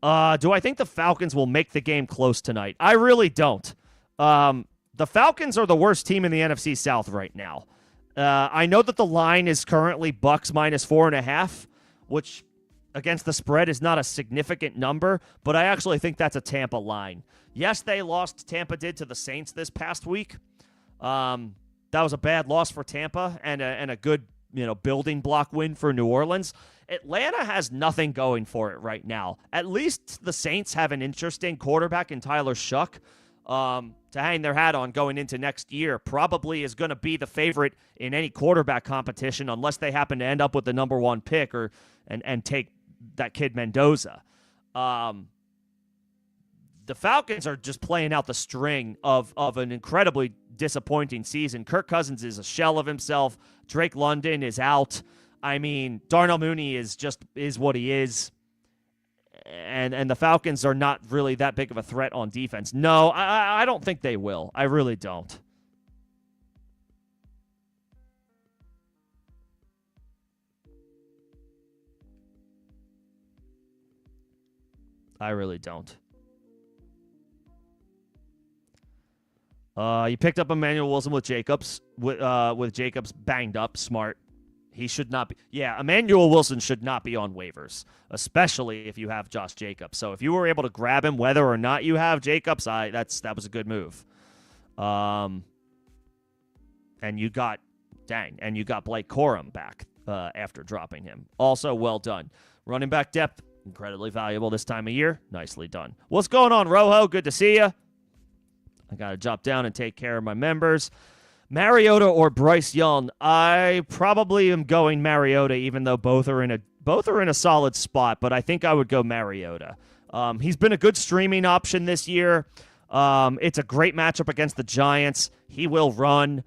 Do I think the Falcons will make the game close tonight? I really don't. The Falcons are the worst team in the NFC South right now. I know that the line is currently Bucs minus 4.5, which against the spread is not a significant number, but I actually think that's a Tampa line. Yes, they lost. Tampa did to the Saints this past week. That was a bad loss for Tampa and a good building block win for New Orleans. Atlanta has nothing going for it right now. At least the Saints have an interesting quarterback in Tyler Shuck to hang their hat on going into next year. Probably is going to be the favorite in any quarterback competition unless they happen to end up with the number one pick and take that kid Mendoza. The Falcons are just playing out the string of an incredibly disappointing season. Kirk Cousins is a shell of himself. Drake London is out. Darnell Mooney is what he is. And the Falcons are not really that big of a threat on defense. No, I don't think they will. I really don't. I really don't. You picked up Emmanuel Wilson with Jacobs. With Jacobs banged up, smart. He should not be. Yeah, Emmanuel Wilson should not be on waivers, especially if you have Josh Jacobs. So if you were able to grab him, whether or not you have Jacobs, that was a good move. And you got Blake Corum back after dropping him. Also, well done. Running back depth, incredibly valuable this time of year. Nicely done. What's going on, Rojo? Good to see you. I got to jump down and take care of my members. Mariota or Bryce Young? I probably am going Mariota, even though both are in a solid spot. But I think I would go Mariota. He's been a good streaming option this year. It's a great matchup against the Giants. He will run.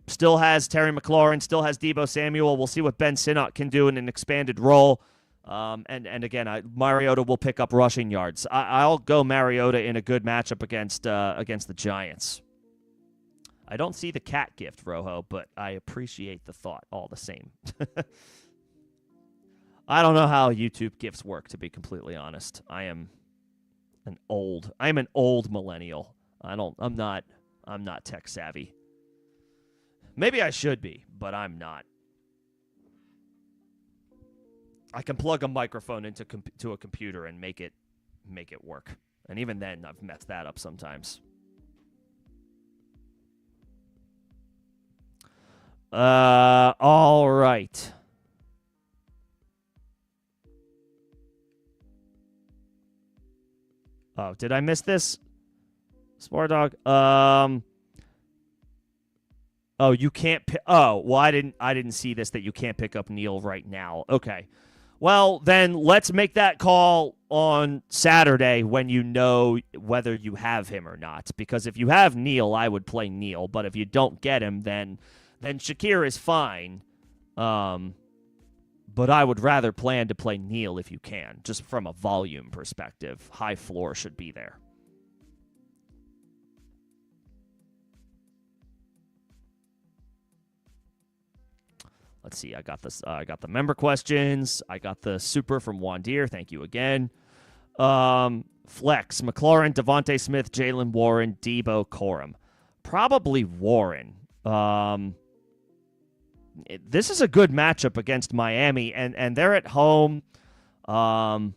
Still has Terry McLaurin. Still has Deebo Samuel. We'll see what Ben Sinnott can do in an expanded role. And again, Mariota will pick up rushing yards. I'll go Mariota in a good matchup against the Giants. I don't see the cat gift, Rojo, but I appreciate the thought all the same. I don't know how YouTube gifts work, to be completely honest. I'm an old millennial. I'm not tech savvy. Maybe I should be, but I'm not. I can plug a microphone into to a computer and make it work. And even then, I've messed that up sometimes. All right. Oh, did I miss this? Smart Dog. Oh, you can't. Oh, well, I didn't see this that you can't pick up Neal right now. Okay. Well, then let's make that call on Saturday when you know whether you have him or not. Because if you have Neal, I would play Neal. But if you don't get him, then Shakir is fine. But I would rather plan to play Neal if you can, just from a volume perspective. High floor should be there. Let's see. I got this. I got the member questions. I got the super from Wandir. Thank you again. Flex, McLaurin, Devontae Smith, Jalen Warren, Debo, Corum. Probably Warren. This is a good matchup against Miami, and they're at home. The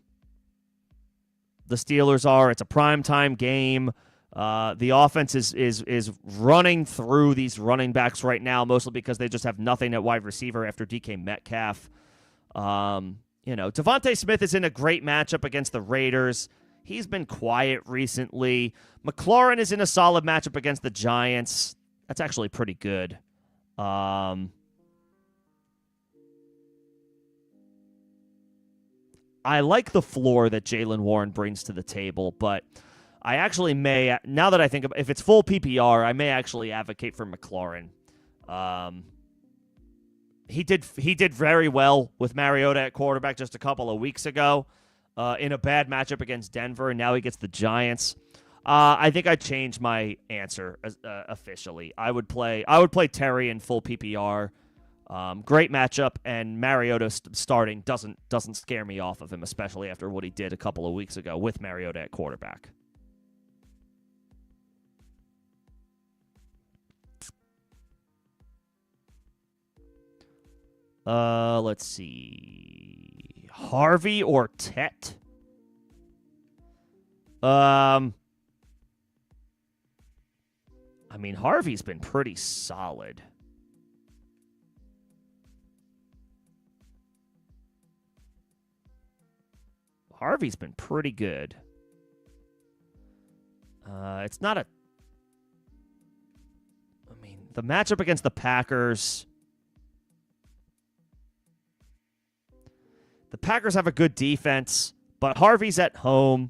Steelers are. It's a primetime game. The offense is running through these running backs right now, mostly because they just have nothing at wide receiver after DK Metcalf. Devontae Smith is in a great matchup against the Raiders. He's been quiet recently. McLaurin is in a solid matchup against the Giants. That's actually pretty good. I like the floor that Jalen Warren brings to the table, but I actually may, now that I think about, if it's full PPR, I may actually advocate for McLaurin. He did very well with Mariota at quarterback just a couple of weeks ago in a bad matchup against Denver, and now he gets the Giants. I think I changed my answer officially. I would play Terry in full PPR. Great matchup, and Mariota starting doesn't scare me off of him, especially after what he did a couple of weeks ago with Mariota at quarterback. Let's see. Harvey or Tet? I mean, Harvey's been pretty solid. Harvey's been pretty good. It's not a... I mean, the matchup against the Packers... The Packers have a good defense, but Harvey's at home.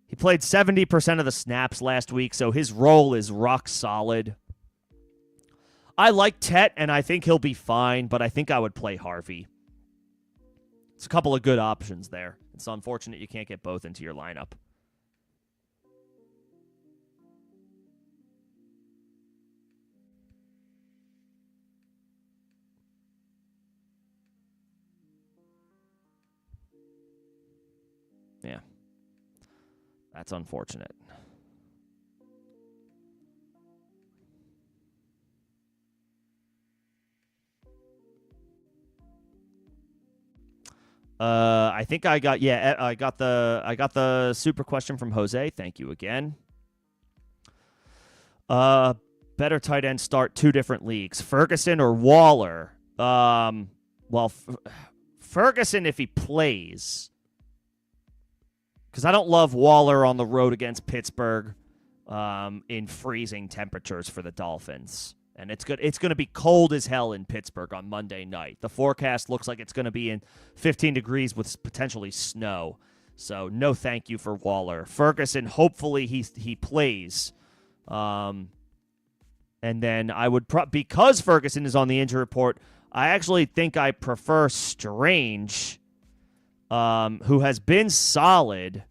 He played 70% of the snaps last week, so his role is rock solid. I like Tet, and I think he'll be fine, but I think I would play Harvey. It's a couple of good options there. It's unfortunate you can't get both into your lineup. Yeah. That's unfortunate. I think I got the super question from Jose. Thank you again. Better tight end start 2 different leagues, Ferguson or Waller. Ferguson if he plays, because I don't love Waller on the road against Pittsburgh in freezing temperatures for the Dolphins. And it's good. It's going to be cold as hell in Pittsburgh on Monday night. The forecast looks like it's going to be in 15 degrees with potentially snow. So no thank you for Waller. Ferguson, hopefully he plays. And then I would because Ferguson is on the injury report, I actually think I prefer Strange, who has been solid.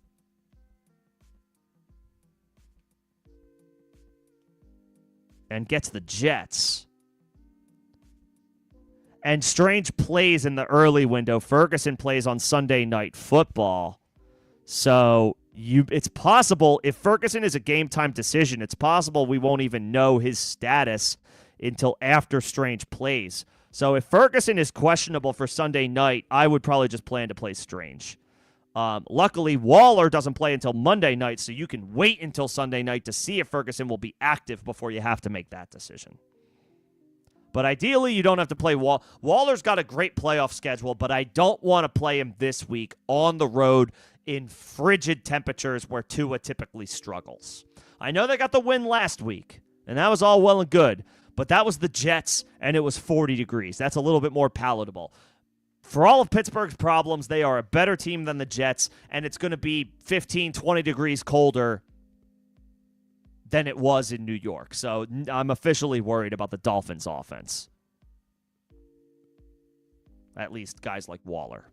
And gets the Jets. And Strange plays in the early window. Ferguson plays on Sunday Night Football. So, It's possible if Ferguson is a game time decision, it's possible we won't even know his status until after Strange plays. So if Ferguson is questionable for Sunday night, I would probably just plan to play Strange. Luckily, Waller doesn't play until Monday night, so you can wait until Sunday night to see if Ferguson will be active before you have to make that decision. But ideally, you don't have to play Waller. Waller's got a great playoff schedule, but I don't want to play him this week on the road in frigid temperatures where Tua typically struggles. I know they got the win last week, and that was all well and good, but that was the Jets, and it was 40 degrees. That's a little bit more palatable. For all of Pittsburgh's problems, they are a better team than the Jets, and it's going to be 15, 20 degrees colder than it was in New York. So I'm officially worried about the Dolphins' offense. At least guys like Waller.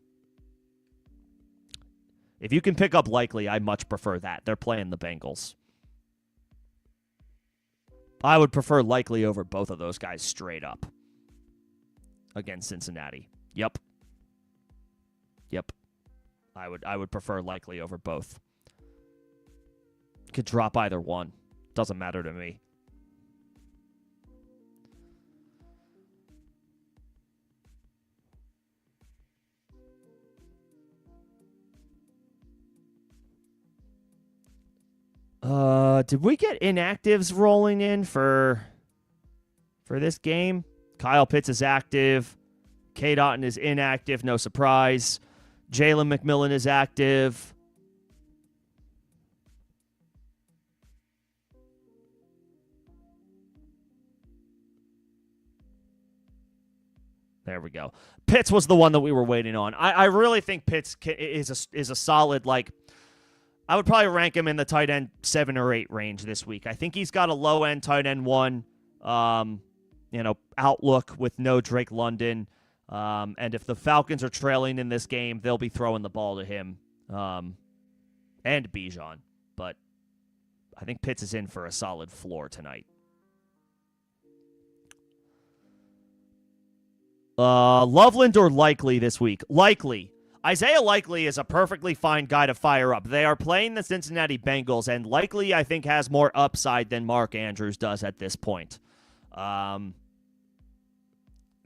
If you can pick up Likely, I much prefer that. They're playing the Bengals. I would prefer Likely over both of those guys straight up against Cincinnati. Yep. I would prefer Likely over both. Could drop either one. Doesn't matter to me. Did we get inactives rolling in for this game? Kyle Pitts is active. K. Dotton is inactive, no surprise. Jalen McMillan is active. There we go. Pitts was the one that we were waiting on. I really think Pitts is a solid, like, I would probably rank him in the tight end 7 or 8 range this week. I think he's got a low-end tight end 1, outlook with no Drake London. And if the Falcons are trailing in this game, they'll be throwing the ball to him and Bijan. But I think Pitts is in for a solid floor tonight. Loveland or Likely this week? Likely. Isaiah Likely is a perfectly fine guy to fire up. They are playing the Cincinnati Bengals, and Likely, I think, has more upside than Mark Andrews does at this point.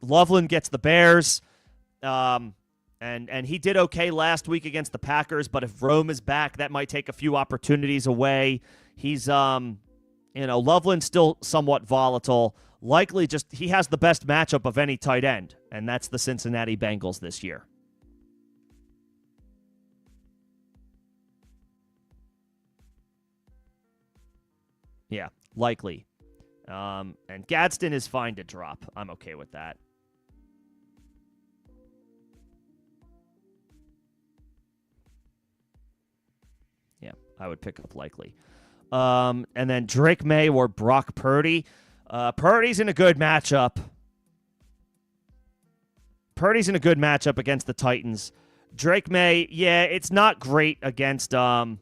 Loveland gets the Bears, and he did okay last week against the Packers, but if Rome is back, that might take a few opportunities away. He's, Loveland's still somewhat volatile. Likely he has the best matchup of any tight end, and that's the Cincinnati Bengals this year. Yeah, Likely. And Gadsden is fine to drop. I'm okay with that. Yeah, I would pick up Likely. And then Drake May or Brock Purdy. Purdy's in a good matchup. Purdy's in a good matchup against the Titans. Drake May, yeah, it's not great against the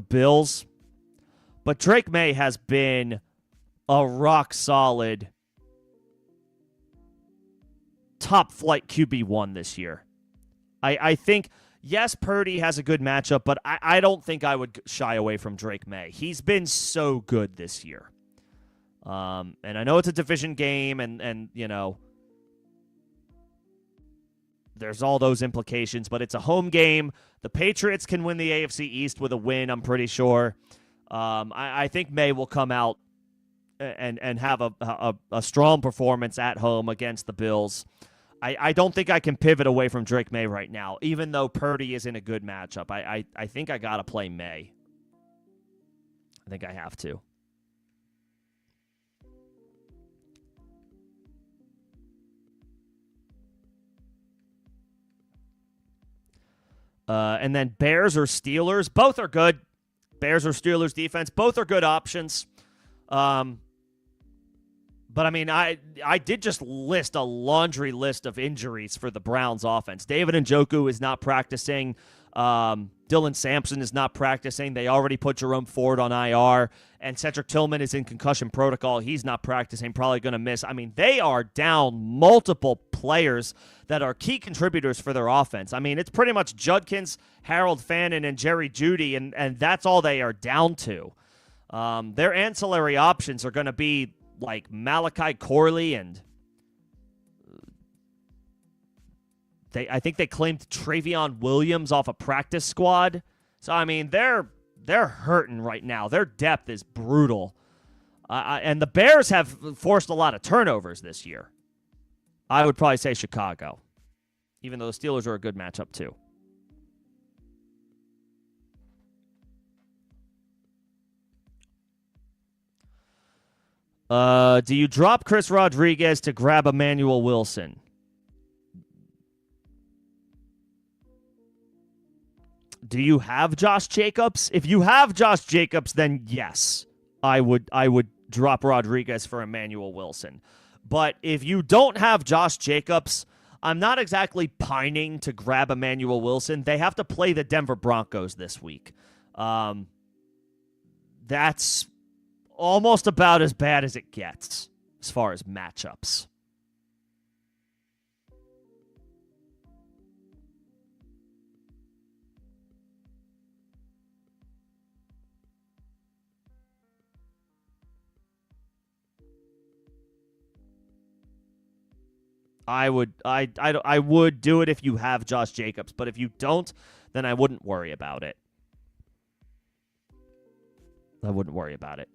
Bills. But Drake May has been a rock-solid top-flight QB1 this year. I think, yes, Purdy has a good matchup, but I don't think I would shy away from Drake May. He's been so good this year. And I know it's a division game, and there's all those implications, but it's a home game. The Patriots can win the AFC East with a win, I'm pretty sure. I think May will come out and have a strong performance at home against the Bills. I don't think I can pivot away from Drake May right now, even though Purdy is in a good matchup. I think I got to play May. I think I have to. And then Bears or Steelers, both are good. Bears or Steelers defense, both are good options. But I mean, I did just list a laundry list of injuries for the Browns offense. David Njoku is not practicing. Dylan Sampson is not practicing. They already put Jerome Ford on IR. And Cedric Tillman is in concussion protocol. He's not practicing, probably going to miss. I mean, they are down multiple players that are key contributors for their offense. I mean, it's pretty much Judkins, Harold Fannin, and Jerry Jeudy, and that's all they are down to. Their ancillary options are going to be like Malachi Corley, and I think they claimed Travion Williams off a practice squad. So, I mean, they're hurting right now. Their depth is brutal. And the Bears have forced a lot of turnovers this year. I would probably say Chicago, even though the Steelers are a good matchup too. Do you drop Chris Rodriguez to grab Emmanuel Wilson? Do you have Josh Jacobs? If you have Josh Jacobs, then yes, I would drop Rodriguez for Emmanuel Wilson. But if you don't have Josh Jacobs, I'm not exactly pining to grab Emmanuel Wilson. They have to play the Denver Broncos this week. That's almost about as bad as it gets as far as matchups. I would do it if you have Josh Jacobs, but if you don't, then I wouldn't worry about it. I wouldn't worry about it.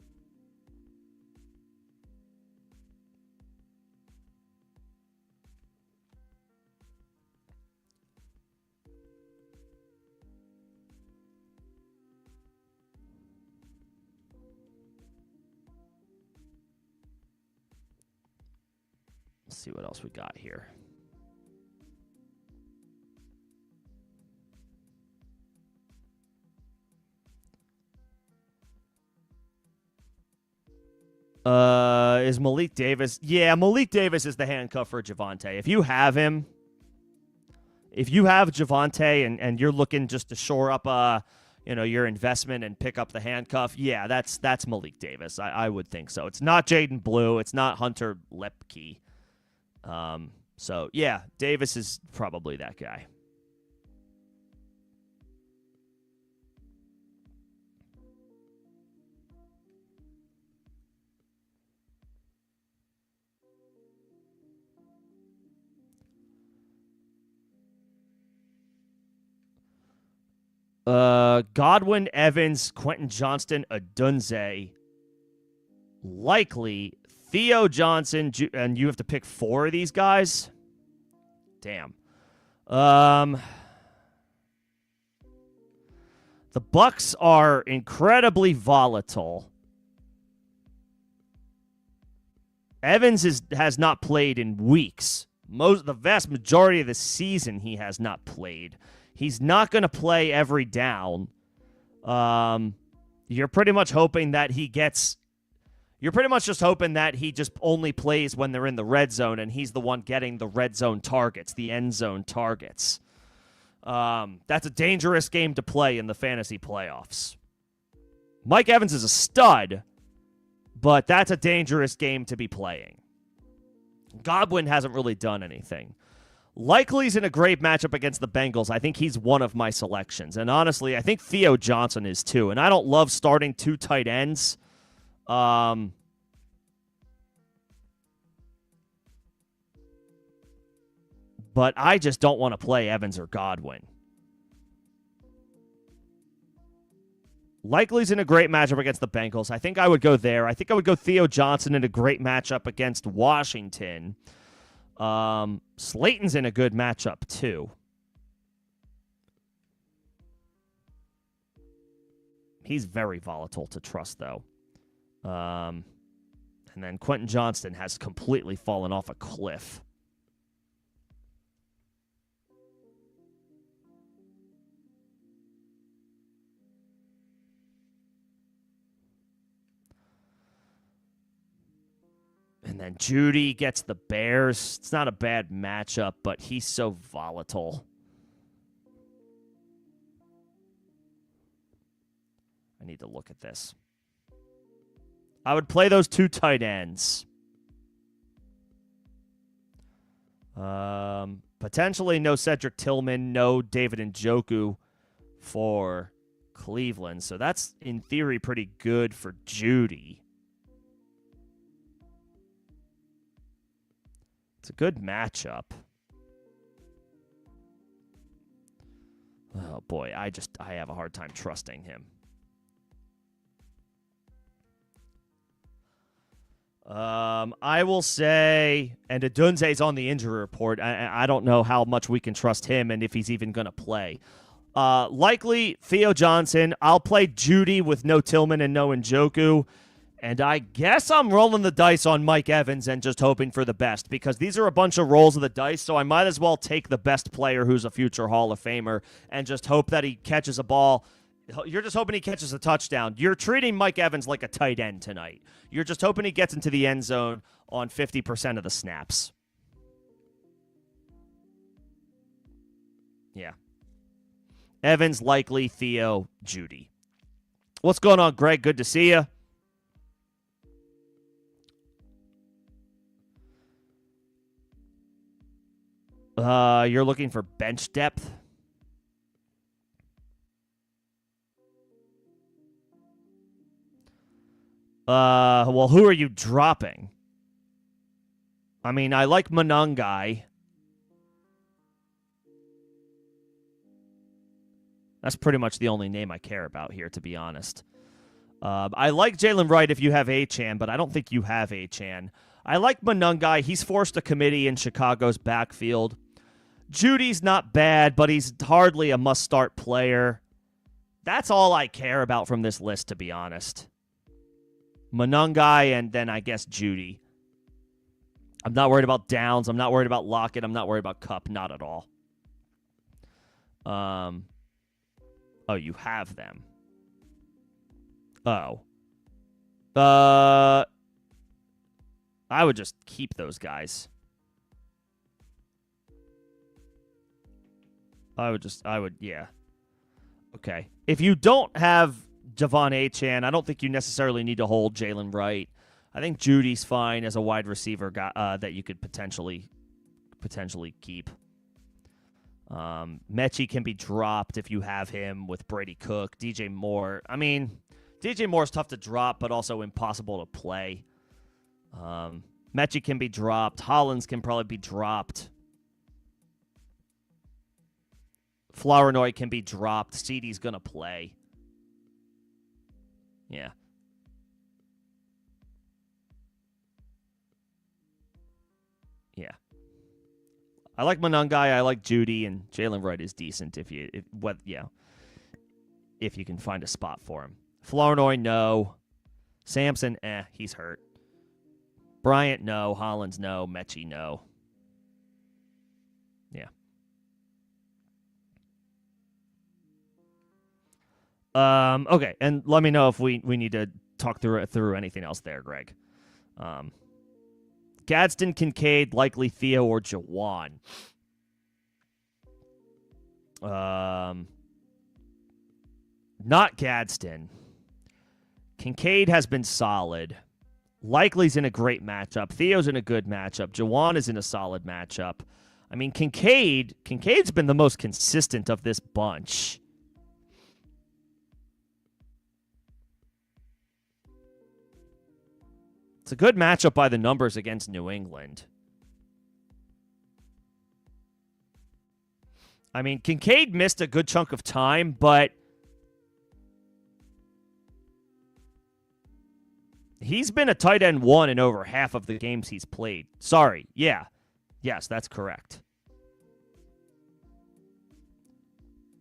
Let's see what else we got here. Is Malik Davis? Yeah, Malik Davis is the handcuff for Javonte. If you have him, if you have Javonte and you're looking just to shore up your investment and pick up the handcuff, yeah, that's Malik Davis. I would think so. It's not Jaden Blue. It's not Hunter Lepke. So yeah, Davis is probably that guy. Godwin, Evans, Quentin Johnston, Adunze, likely Theo Johnson, and you have to pick 4 of these guys? Damn. The Bucs are incredibly volatile. Evans has not played in weeks. The vast majority of the season he has not played. He's not going to play every down. You're pretty much hoping that he gets... You're pretty much just hoping that he just only plays when they're in the red zone, and he's the one getting the red zone targets, the end zone targets. That's a dangerous game to play in the fantasy playoffs. Mike Evans is a stud, but that's a dangerous game to be playing. Godwin hasn't really done anything. Likely's in a great matchup against the Bengals. I think he's one of my selections. And honestly, I think Theo Johnson is too. And I don't love starting 2 tight ends. But I just don't want to play Evans or Godwin. Likely's in a great matchup against the Bengals. I think I would go there. I think I would go Theo Johnson in a great matchup against Washington. Slayton's in a good matchup too. He's very volatile to trust though. And then Quentin Johnston has completely fallen off a cliff. And then Jeudy gets the Bears. It's not a bad matchup, but he's so volatile. I need to look at this. I would play those 2 tight ends. Potentially no Cedric Tillman, no David Njoku for Cleveland. So that's, in theory, pretty good for Judy. It's a good matchup. Oh, boy. I have a hard time trusting him. I will say, and Adunze's on the injury report. I don't know how much we can trust him and if he's even going to play. Likely Theo Johnson. I'll play Judy with no Tillman and no Njoku. And I guess I'm rolling the dice on Mike Evans and just hoping for the best, because these are a bunch of rolls of the dice, so I might as well take the best player who's a future Hall of Famer and just hope that he catches a ball. You're just hoping he catches a touchdown. You're treating Mike Evans like a tight end tonight. You're just hoping he gets into the end zone on 50% of the snaps. Yeah. Evans, likely, Theo, Judy. What's going on, Greg? Good to see you. You're looking for bench depth? Well, who are you dropping? I mean, I like Monangai. That's pretty much the only name I care about here, to be honest. I like Jalen Wright if you have Achane, but I don't think you have Achane. I like Monangai. He's forced a committee in Chicago's backfield. Judy's not bad, but he's hardly a must-start player. That's all I care about from this list, to be honest. Monangai and then I guess Judy. I'm not worried about Downs. I'm not worried about Lockett. I'm not worried about Kupp. Not at all. Oh, you have them. Oh. I would just keep those guys. Yeah. Okay. If you don't have Devon Achane, I don't think you necessarily need to hold Jalen Wright. I think Judy's fine as a wide receiver guy, that you could potentially keep. Mechie can be dropped if you have him with Brady Cook. DJ Moore. I mean, DJ Moore's tough to drop, but also impossible to play. Mechie can be dropped. Hollins can probably be dropped. Flournoy can be dropped. CeeDee's going to play. Yeah. Yeah. I like Monangai. I like Judy, and Jalen Wright is decent if you can find a spot for him. Flournoy, no. Sampson, he's hurt. Bryant, no. Hollins, no. Mechie, no. Yeah. Okay, and let me know if we need to talk through anything else there, Greg. Gadsden, Kincaid, likely Theo or Jawan. Not Gadsden. Kincaid has been solid. Likely's in a great matchup. Theo's in a good matchup. Jawan is in a solid matchup. I mean, Kincaid's been the most consistent of this bunch. It's a good matchup by the numbers against New England. I mean, Kincaid missed a good chunk of time, but he's been a tight end one in over half of the games he's played. Sorry. Yeah. Yes, that's correct.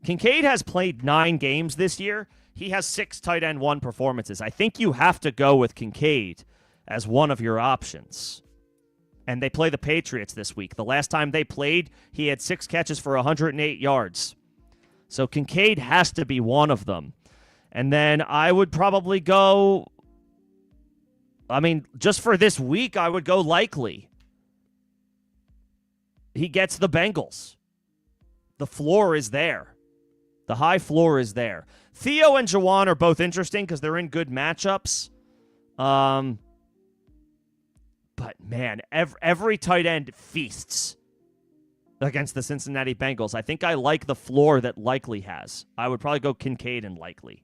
Kincaid has played 9 games this year. He has 6 tight end one performances. I think you have to go with Kincaid as one of your options. And they play the Patriots this week. The last time they played, he had 6 catches for 108 yards. So Kincaid has to be one of them. And then I would probably go, I mean, just for this week, I would go Likely. He gets the Bengals. The floor is there. The high floor is there. Theo and Jawan are both interesting because they're in good matchups. But, man, every tight end feasts against the Cincinnati Bengals. I think I like the floor that Likely has. I would probably go Kincaid and Likely.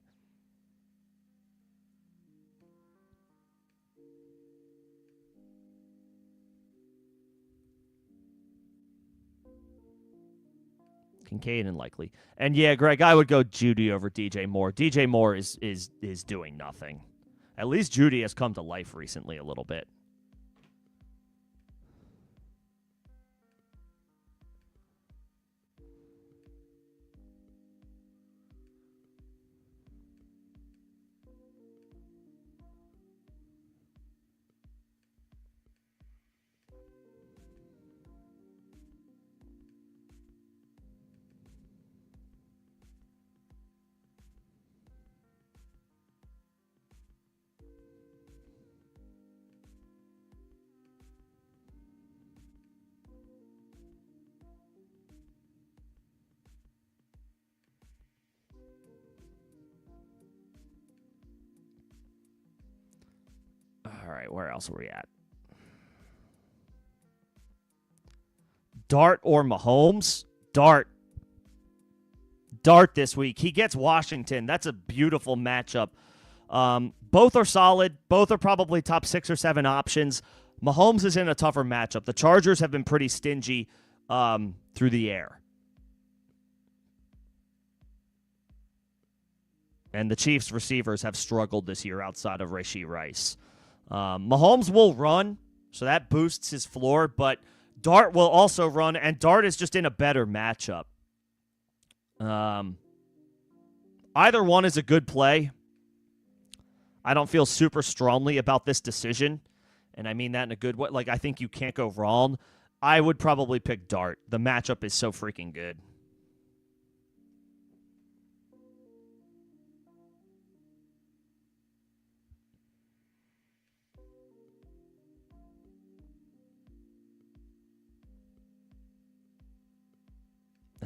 Kincaid and Likely. And yeah, Greg, I would go Judy over DJ Moore. DJ Moore is doing nothing. At least Judy has come to life recently a little bit. All right, where else are we at? Dart or Mahomes? Dart. Dart this week. He gets Washington. That's a beautiful matchup. Both are solid. Both are probably top 6 or 7 options. Mahomes is in a tougher matchup. The Chargers have been pretty stingy through the air. And the Chiefs receivers have struggled this year outside of Rashee Rice. Mahomes will run, so that boosts his floor, but Dart will also run, and Dart is just in a better matchup. Either one is a good play. I don't feel super strongly about this decision, and I mean that in a good way. Like, I think you can't go wrong. I would probably pick Dart. The matchup is so freaking good.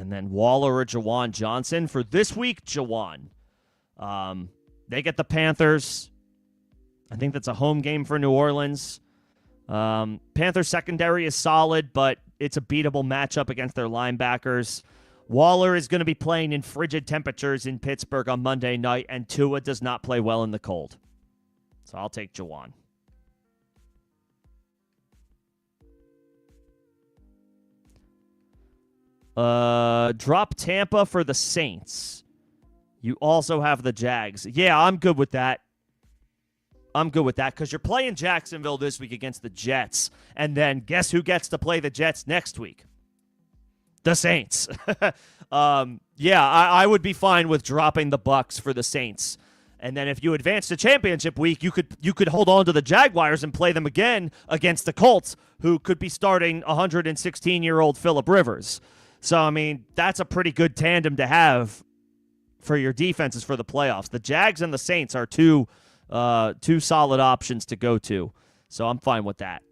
And then Waller or Jawan Johnson. For this week, Jawan. They get the Panthers. I think that's a home game for New Orleans. Panthers secondary is solid, but it's a beatable matchup against their linebackers. Waller is going to be playing in frigid temperatures in Pittsburgh on Monday night, and Tua does not play well in the cold. So I'll take Jawan. Drop Tampa for the Saints. You also have the Jags. Yeah, I'm good with that. I'm good with that because you're playing Jacksonville this week against the Jets. And then guess who gets to play the Jets next week? The Saints. Yeah, I would be fine with dropping the Bucs for the Saints. And then if you advance to championship week, you could hold on to the Jaguars and play them again against the Colts, who could be starting 116-year-old Phillip Rivers. So, I mean, that's a pretty good tandem to have for your defenses for the playoffs. The Jags and the Saints are two solid options to go to. So I'm fine with that.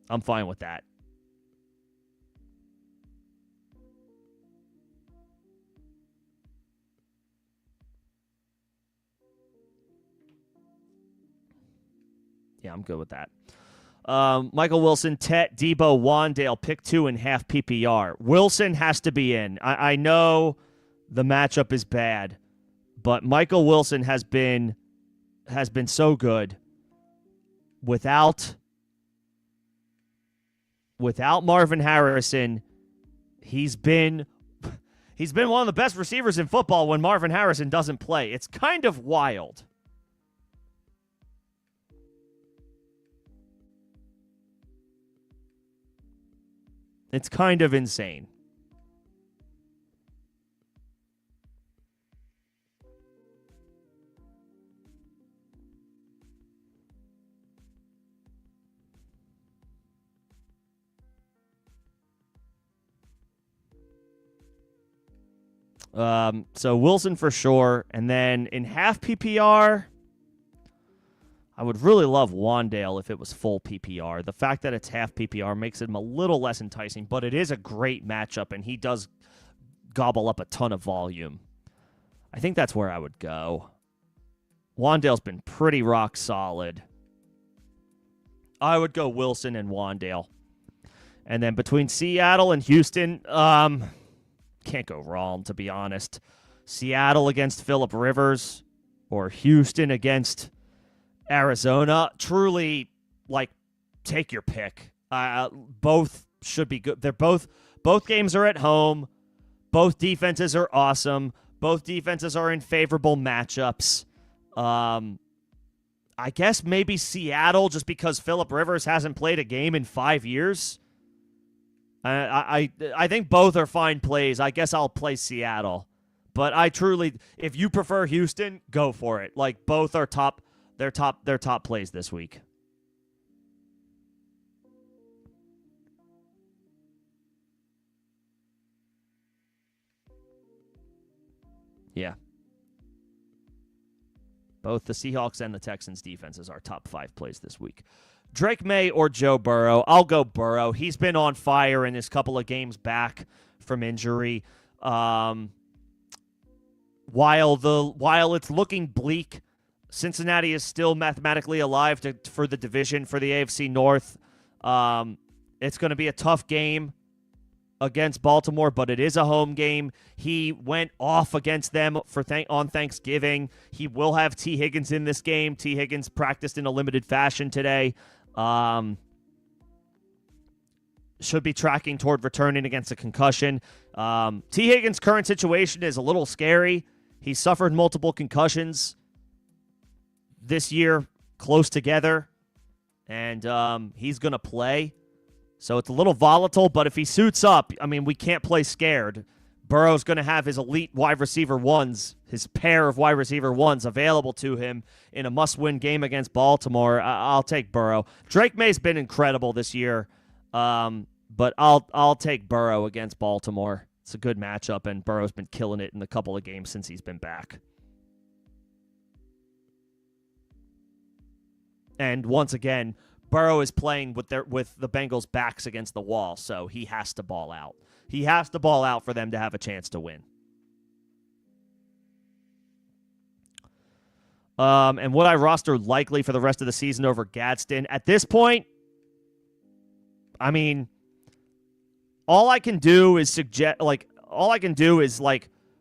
I'm fine with that. Yeah, I'm good with that. Michael Wilson, Tet, Debo, Wandale, pick 2.5 PPR. Wilson has to be in. I know the matchup is bad, but Michael Wilson has been so good. Without Marvin Harrison, he's been one of the best receivers in football when Marvin Harrison doesn't play. It's kind of wild. It's kind of insane. So Wilson for sure. And then in half PPR, I would really love Wandale if it was full PPR. The fact that it's half PPR makes him a little less enticing, but it is a great matchup, and he does gobble up a ton of volume. I think that's where I would go. Wandale's been pretty rock solid. I would go Wilson and Wandale. And then between Seattle and Houston, can't go wrong, to be honest. Seattle against Phillip Rivers or Houston against Arizona. Truly, like, take your pick. Both should be good. Both games are at home. Both defenses are awesome. Both defenses are in favorable matchups. I guess maybe Seattle, just because Phillip Rivers hasn't played a game in 5 years. I think both are fine plays. I guess I'll play Seattle. But I truly, if you prefer Houston, go for it. Like, both are top. They're top plays this week. Yeah. Both the Seahawks and the Texans defenses are top 5 plays this week. Drake May or Joe Burrow? I'll go Burrow. He's been on fire in his couple of games back from injury. While it's looking bleak, Cincinnati is still mathematically alive for the division for the AFC North. It's going to be a tough game against Baltimore, but it is a home game. He went off against them on Thanksgiving. He will have T. Higgins in this game. T. Higgins practiced in a limited fashion today. Should be tracking toward returning against a concussion. T. Higgins' current situation is a little scary. He suffered multiple concussions this year, close together, and he's going to play. So it's a little volatile, but if he suits up, I mean, we can't play scared. Burrow's going to have his elite wide receiver ones, his pair of wide receiver ones available to him in a must-win game against Baltimore. I'll take Burrow. Drake May's been incredible this year, but I'll take Burrow against Baltimore. It's a good matchup, and Burrow's been killing it in the couple of games since he's been back. And once again, Burrow is playing with the Bengals' backs against the wall, so he has to ball out. He has to ball out for them to have a chance to win. And would I roster likely for the rest of the season over Gadsden? At this point, I mean, all I can do is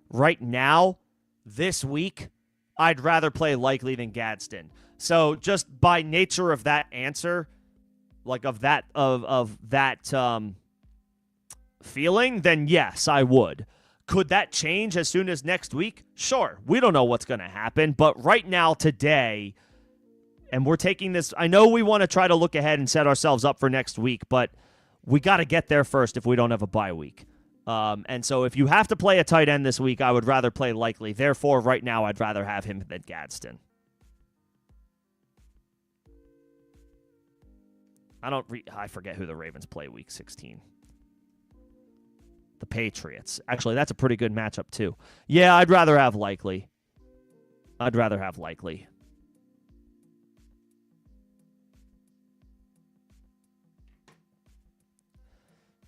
right now, this week, I'd rather play likely than Gadsden. So just by nature of that answer, like of that feeling, then yes, I would. Could that change as soon as next week? Sure. We don't know what's going to happen, but right now, today, and we're taking this, I know we want to try to look ahead and set ourselves up for next week, but we got to get there first if we don't have a bye week. And so if you have to play a tight end this week, I would rather play likely. Therefore, right now, I'd rather have him than Gadsden. I forget who the Ravens play week 16. The Patriots. Actually, that's a pretty good matchup, too. Yeah, I'd rather have likely. All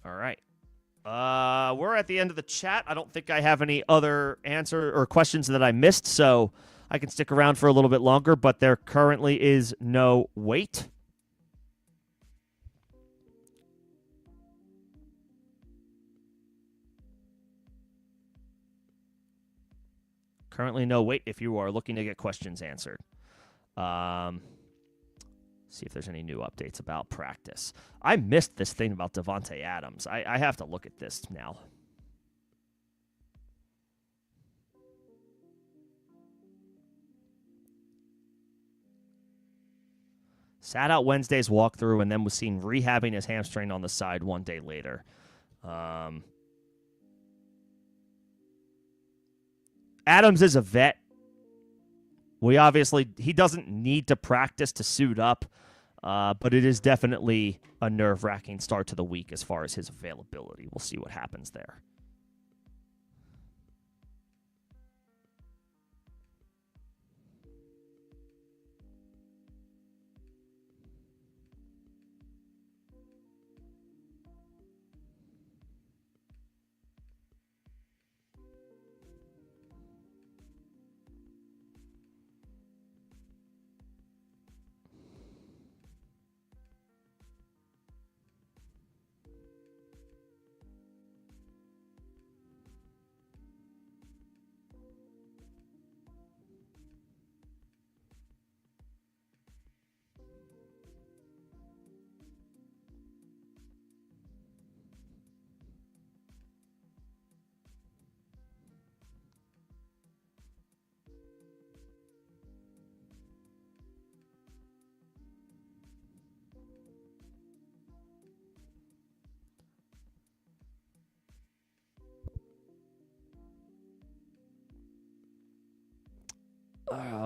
right. We're at the end of the chat. I don't think I have any other answer or questions that I missed, so I can stick around for a little bit longer, but there currently is no wait. Currently no wait if you are looking to get questions answered. See if there's any new updates about practice. I missed this thing about Devontae Adams. I have to look at this now. Sat out Wednesday's walkthrough and then was seen rehabbing his hamstring on the side one day later. Adams is a vet. He doesn't need to practice to suit up, but it is definitely a nerve-wracking start to the week as far as his availability. We'll see what happens there.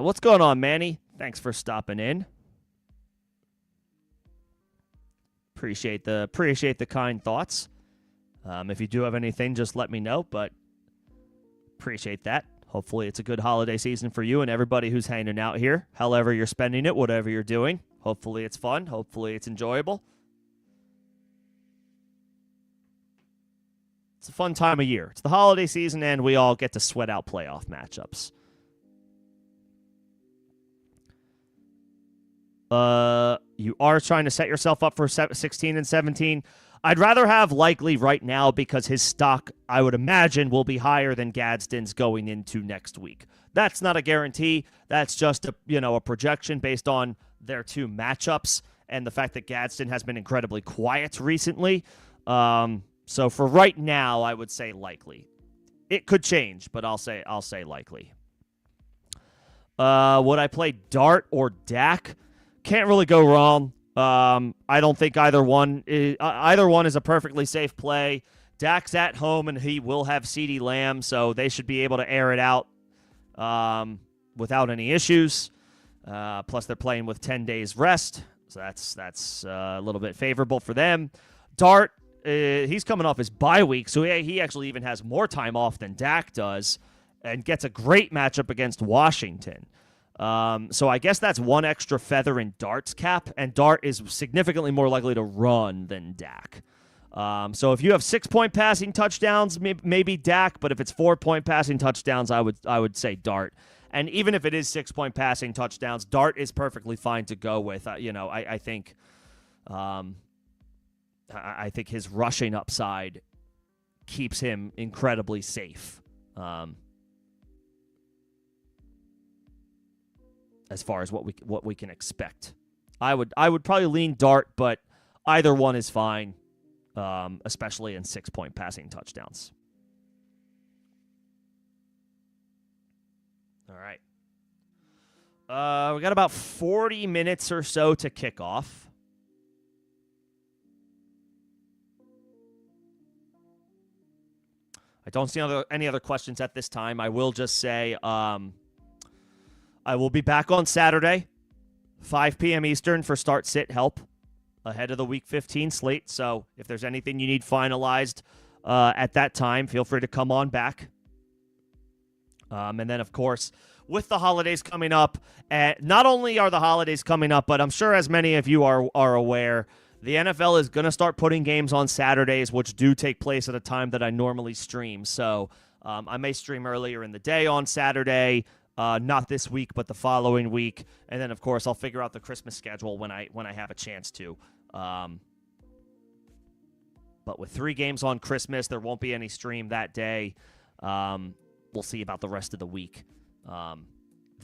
What's going on, Manny? Thanks for stopping in. Appreciate the kind thoughts. If you do have anything, just let me know, but appreciate that. Hopefully it's a good holiday season for you and everybody who's hanging out here. However you're spending it, whatever you're doing. Hopefully it's fun. Hopefully it's enjoyable. It's a fun time of year. It's the holiday season, and we all get to sweat out playoff matchups. You are trying to set yourself up for 16 and 17. I'd rather have Likely right now because his stock, I would imagine, will be higher than Gadsden's going into next week. That's not a guarantee. That's just a projection based on their two matchups and the fact that Gadsden has been incredibly quiet recently. So for right now, I would say Likely. It could change, but I'll say Likely. Would I play Dart or Dak? Can't really go wrong. I don't think either one is a perfectly safe play. Dak's at home, and he will have CeeDee Lamb, so they should be able to air it out without any issues. Plus, they're playing with 10 days rest, so that's a little bit favorable for them. Dart, he's coming off his bye week, so he actually even has more time off than Dak does and gets a great matchup against Washington. So I guess that's one extra feather in Dart's cap, and Dart is significantly more likely to run than Dak. So if you have 6-point passing touchdowns, maybe Dak, but if it's 4-point passing touchdowns, I would say Dart. And even if it is 6-point passing touchdowns, Dart is perfectly fine to go with. I think his rushing upside keeps him incredibly safe. As far as what we can expect. I would probably lean Dart, but either one is fine, especially in 6-point passing touchdowns. All right. We got about 40 minutes or so to kick off. I don't see any other questions at this time. I will just say I will be back on Saturday, 5 p.m. Eastern for Start Sit Help ahead of the Week 15 slate. So if there's anything you need finalized at that time, feel free to come on back. And then, of course, with the holidays coming up, not only are the holidays coming up, but I'm sure as many of you are aware, the NFL is going to start putting games on Saturdays, which do take place at a time that I normally stream. So I may stream earlier in the day on Saturday. Not this week, but the following week. And then, of course, I'll figure out the Christmas schedule when I have a chance to. But with 3 games on Christmas, there won't be any stream that day. We'll see about the rest of the week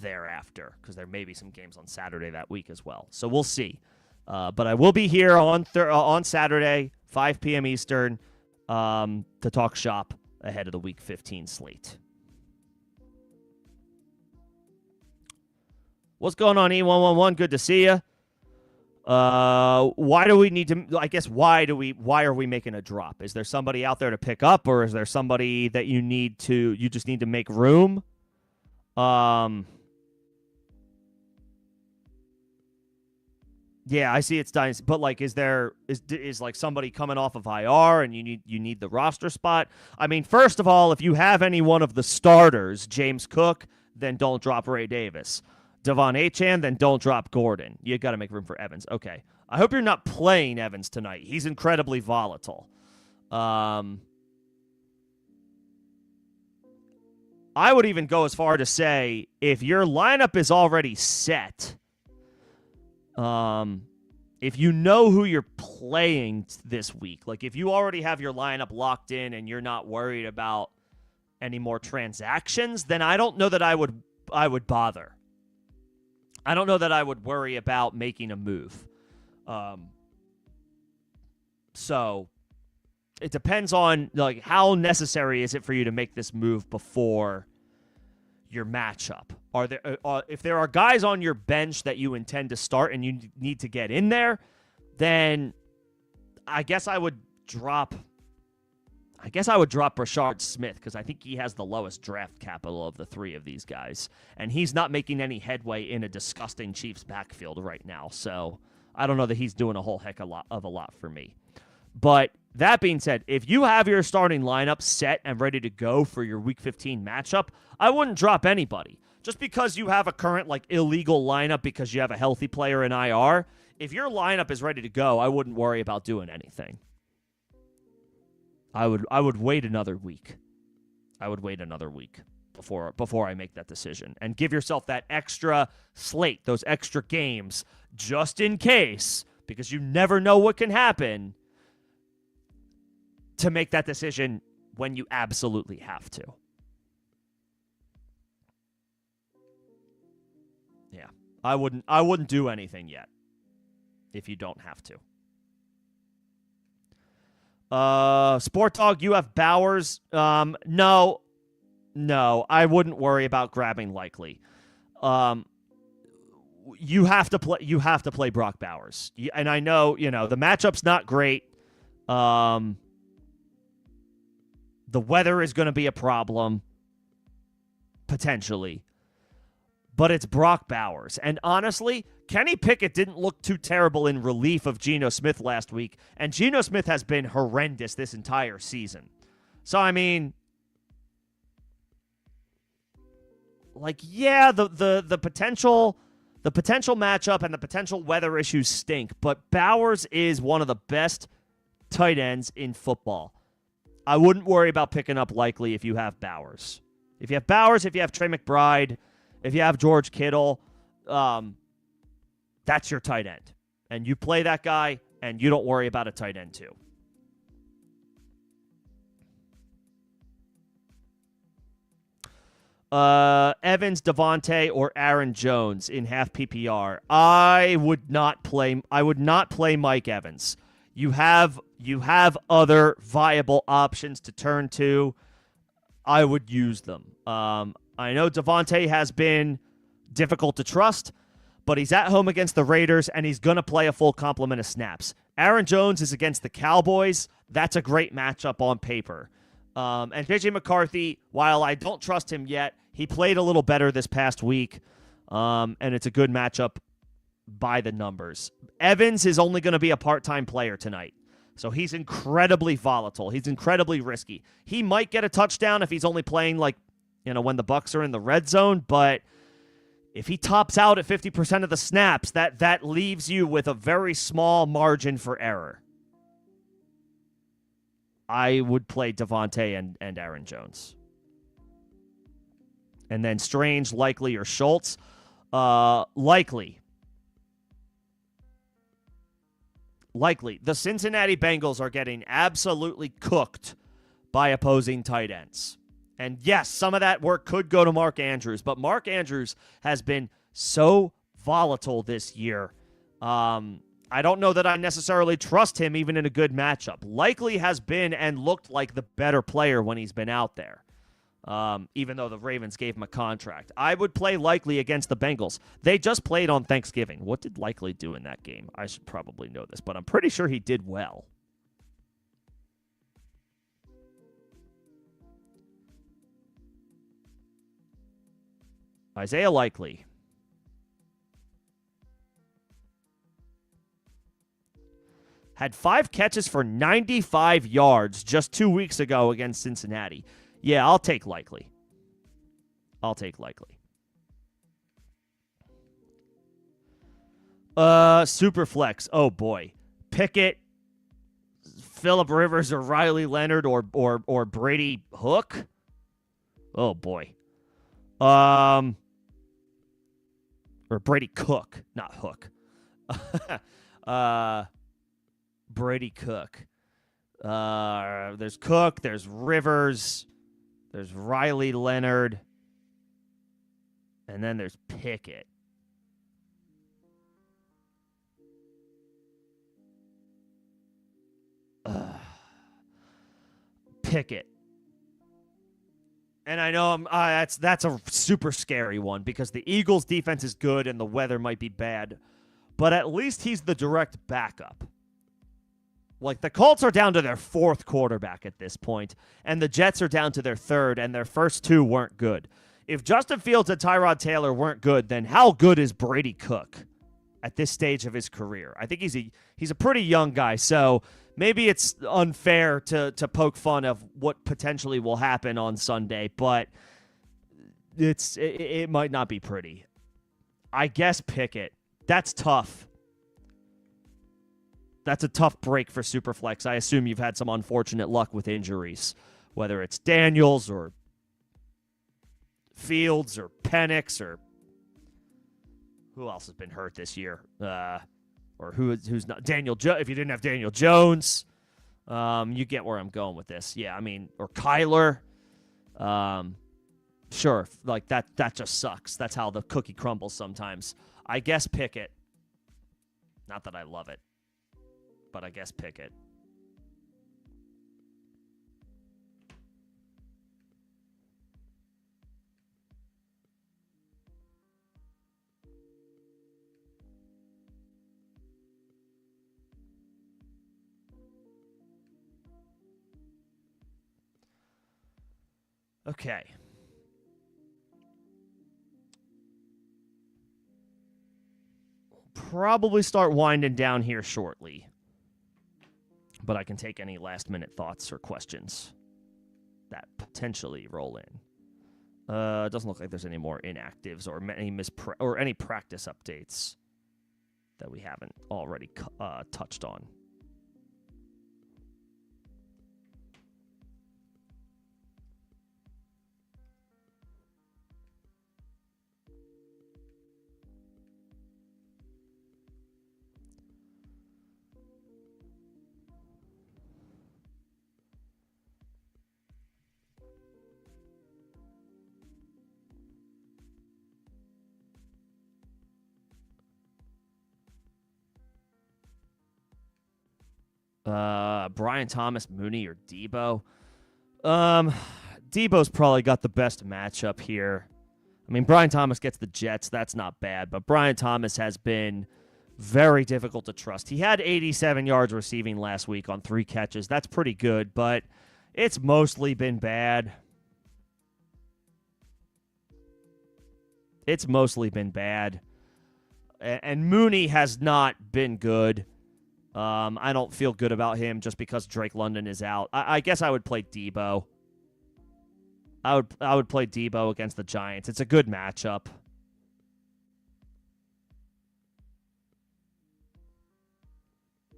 thereafter, because there may be some games on Saturday that week as well. So we'll see. But I will be here on Saturday, 5 p.m. Eastern, to talk shop ahead of the Week 15 slate. What's going on, E111? Good to see you. Why do we need to, I guess, why are we making a drop? Is there somebody out there to pick up, or is there somebody that you just need to make room? Yeah, I see it's dying, but like, is like somebody coming off of IR and you need the roster spot? I mean, first of all, if you have any one of the starters, James Cook, then don't drop Ray Davis. Devon Achane, then don't drop Gordon. You got to make room for Evans. Okay. I hope you're not playing Evans tonight. He's incredibly volatile. I would even go as far to say if your lineup is already set, if you know who you're playing this week, like if you already have your lineup locked in and you're not worried about any more transactions, then I don't know that I would bother. I don't know that I would worry about making a move. So it depends on like how necessary is it for you to make this move before your matchup. If there are guys on your bench that you intend to start and you need to get in there, then I guess I would drop. I guess I would drop Brashard Smith because I think he has the lowest draft capital of the three of these guys. And he's not making any headway in a disgusting Chiefs backfield right now. So I don't know that he's doing a whole heck of a lot for me. But that being said, if you have your starting lineup set and ready to go for your Week 15 matchup, I wouldn't drop anybody. Just because you have a current illegal lineup because you have a healthy player in IR, if your lineup is ready to go, I wouldn't worry about doing anything. I would wait another week. I would wait another week before I make that decision. And give yourself that extra slate, those extra games, just in case, because you never know what can happen, to make that decision when you absolutely have to. Yeah. I wouldn't do anything yet if you don't have to. Sport Dog, you have Bowers. No, I wouldn't worry about grabbing Likely. You have to play Brock Bowers. And I know, the matchup's not great. The weather is going to be a problem, potentially. But it's Brock Bowers. And honestly, Kenny Pickett didn't look too terrible in relief of Geno Smith last week. And Geno Smith has been horrendous this entire season. So, I mean, the potential matchup and the potential weather issues stink. But Bowers is one of the best tight ends in football. I wouldn't worry about picking up Likely if you have Bowers. If you have Bowers, if you have Trey McBride, if you have George Kittle, that's your tight end. And you play that guy, and you don't worry about a tight end too. Evans, Devontae, or Aaron Jones in half PPR. I would not play Mike Evans. You have other viable options to turn to. I would use them. I know Devontae has been difficult to trust, but he's at home against the Raiders, and he's going to play a full complement of snaps. Aaron Jones is against the Cowboys. That's a great matchup on paper. And J.J. McCarthy, while I don't trust him yet, he played a little better this past week, and it's a good matchup by the numbers. Evans is only going to be a part-time player tonight, so he's incredibly volatile. He's incredibly risky. He might get a touchdown if he's only playing when the Bucs are in the red zone, but if he tops out at 50% of the snaps, that leaves you with a very small margin for error. I would play Devontae and Aaron Jones. And then Strange, Likely, or Schultz. Likely. The Cincinnati Bengals are getting absolutely cooked by opposing tight ends. And yes, some of that work could go to Mark Andrews, but Mark Andrews has been so volatile this year. I don't know that I necessarily trust him even in a good matchup. Likely has been and looked like the better player when he's been out there, even though the Ravens gave him a contract. I would play Likely against the Bengals. They just played on Thanksgiving. What did Likely do in that game? I should probably know this, but I'm pretty sure he did well. Isaiah Likely. Had 5 catches for 95 yards just 2 weeks ago against Cincinnati. Yeah, I'll take Likely. Superflex. Oh, boy. Pickett, Phillip Rivers, or Riley Leonard, or Brady Hook. Oh, boy. Or Brady Cook, not Hook. Brady Cook. There's Cook, there's Rivers, there's Riley Leonard, and then there's Pickett. Pickett. And I know that's a super scary one because the Eagles' defense is good and the weather might be bad, but at least he's the direct backup. Like, the Colts are down to their fourth quarterback at this point, and the Jets are down to their third, and their first two weren't good. If Justin Fields and Tyrod Taylor weren't good, then how good is Brady Cook at this stage of his career? I think he's a pretty young guy, so maybe it's unfair to poke fun of what potentially will happen on Sunday, but it might not be pretty. I guess Pickett. That's tough. That's a tough break for Superflex. I assume you've had some unfortunate luck with injuries, whether it's Daniels or Fields or Penix or who else has been hurt this year, or who's not Daniel. If you didn't have Daniel Jones, you get where I'm going with this. Yeah, I mean, or Kyler. Sure, like that just sucks. That's how the cookie crumbles sometimes. I guess Pickett. Not that I love it, but I guess Pickett. Okay. Probably start winding down here shortly, but I can take any last-minute thoughts or questions that potentially roll in. It doesn't look like there's any more inactives or any practice updates that we haven't already touched on. Brian Thomas, Mooney, or Debo. Debo's probably got the best matchup here. I mean, Brian Thomas gets the Jets. That's not bad, but Brian Thomas has been very difficult to trust. He had 87 yards receiving last week on 3 catches. That's pretty good, but it's mostly been bad. It's mostly been bad. And Mooney has not been good. I don't feel good about him just because Drake London is out. I guess I would play Debo. I would play Debo against the Giants. It's a good matchup.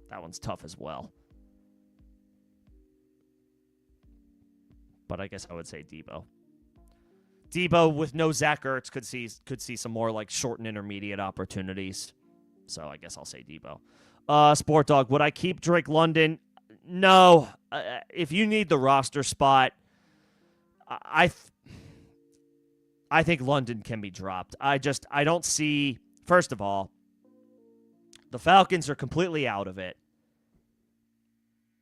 That one's tough as well. But I guess I would say Debo. Debo with no Zach Ertz could see some more like short and intermediate opportunities. So I guess I'll say Debo. Sport Dog, would I keep Drake London? No. If you need the roster spot, I think London can be dropped. I don't see. First of all, the Falcons are completely out of it.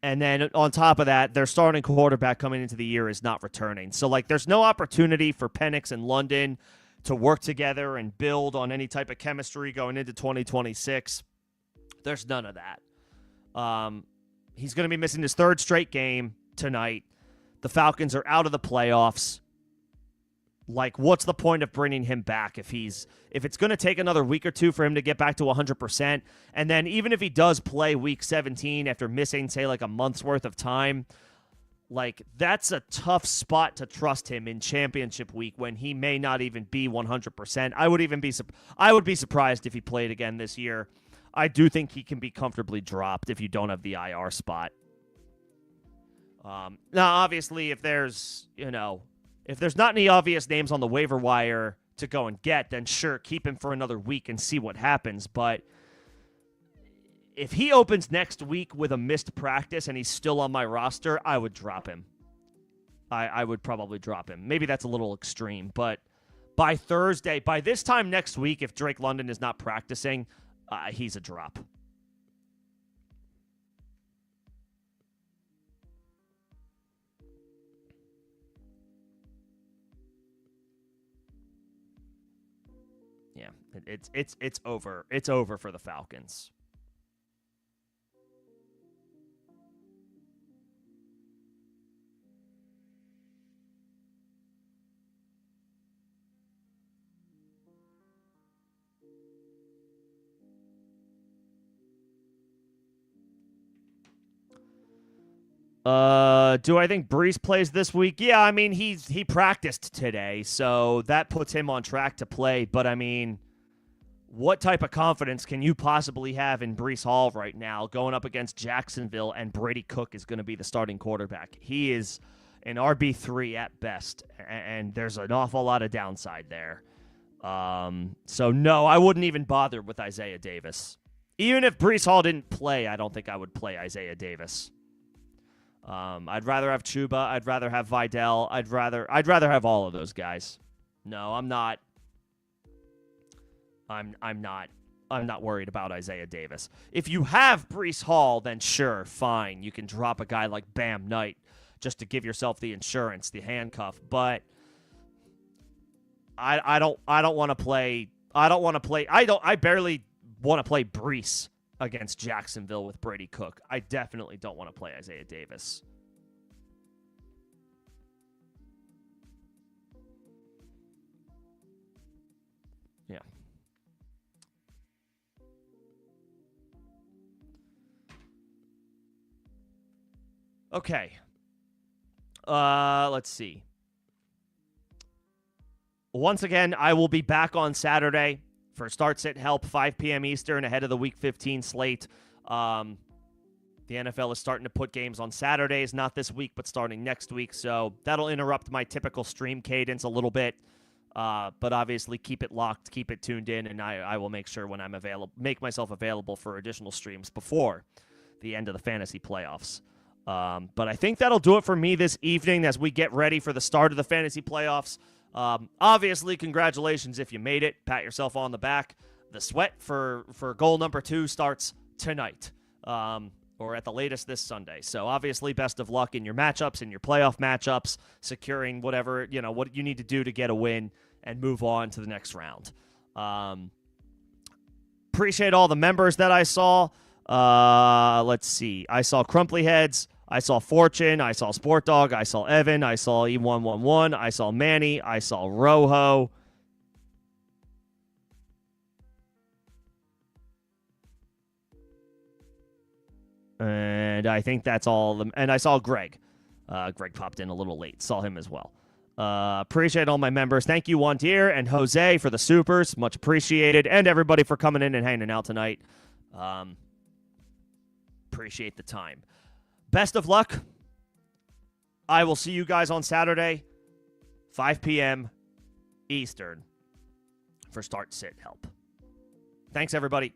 And then on top of that, their starting quarterback coming into the year is not returning. So, like, there's no opportunity for Penix and London to work together and build on any type of chemistry going into 2026. There's none of that. He's going to be missing his 3rd straight game tonight. The Falcons are out of the playoffs. Like, what's the point of bringing him back if it's going to take another week or two for him to get back to 100%? And then even if he does play week 17 after missing, say, like a month's worth of time, like, that's a tough spot to trust him in championship week when he may not even be 100%. I would be surprised if he played again this year. I do think he can be comfortably dropped if you don't have the IR spot. Now, obviously, if there's not any obvious names on the waiver wire to go and get, then sure, keep him for another week and see what happens. But if he opens next week with a missed practice and he's still on my roster, I would drop him. I would probably drop him. Maybe that's a little extreme, but by Thursday, by this time next week, if Drake London is not practicing, he's a drop. Yeah, it's over. It's over for the Falcons. Do I think Brees plays this week? Yeah, I mean he practiced today, so that puts him on track to play. But I mean, what type of confidence can you possibly have in Brees Hall right now going up against Jacksonville and Brady Cook is going to be the starting quarterback? He is an RB3 at best, and there's an awful lot of downside there. So no, I wouldn't even bother with Isaiah Davis. Even if Brees Hall didn't play, I don't think I would play Isaiah Davis. I'd rather have Chuba. I'd rather have Vidal. I'd rather have all of those guys. No, I'm not. I'm not worried about Isaiah Davis. If you have Brees Hall, then sure, fine. You can drop a guy like Bam Knight just to give yourself the insurance, the handcuff. But I don't want to play. I barely want to play Brees against Jacksonville with Brady Cook. I definitely don't want to play Isaiah Davis. Yeah. Okay. Let's see. Once again, I will be back on Saturday for Start Sit Help, 5 p.m. Eastern, ahead of the Week 15 slate. The NFL is starting to put games on Saturdays, not this week, but starting next week. So that'll interrupt my typical stream cadence a little bit. But obviously, keep it locked, keep it tuned in, and I will make sure when I'm available, make myself available for additional streams before the end of the fantasy playoffs. But I think that'll do it for me this evening as we get ready for the start of the fantasy playoffs. Obviously, congratulations if you made it. Pat yourself on the back. The sweat for goal number 2 starts tonight, or at the latest this Sunday. So obviously, best of luck in your matchups, in your playoff matchups, securing whatever, what you need to do to get a win and move on to the next round. Appreciate all the members that I saw. Let's see. I saw Crumply Heads. I saw Fortune, I saw Sport Dog, I saw Evan, I saw E111, I saw Manny, I saw Rojo. And I think that's all of them. And I saw Greg. Greg popped in a little late. Saw him as well. Appreciate all my members. Thank you, Wantier and Jose, for the supers. Much appreciated. And everybody for coming in and hanging out tonight. Appreciate the time. Best of luck. I will see you guys on Saturday, 5 p.m. Eastern, for Start Sit Help. Thanks, everybody.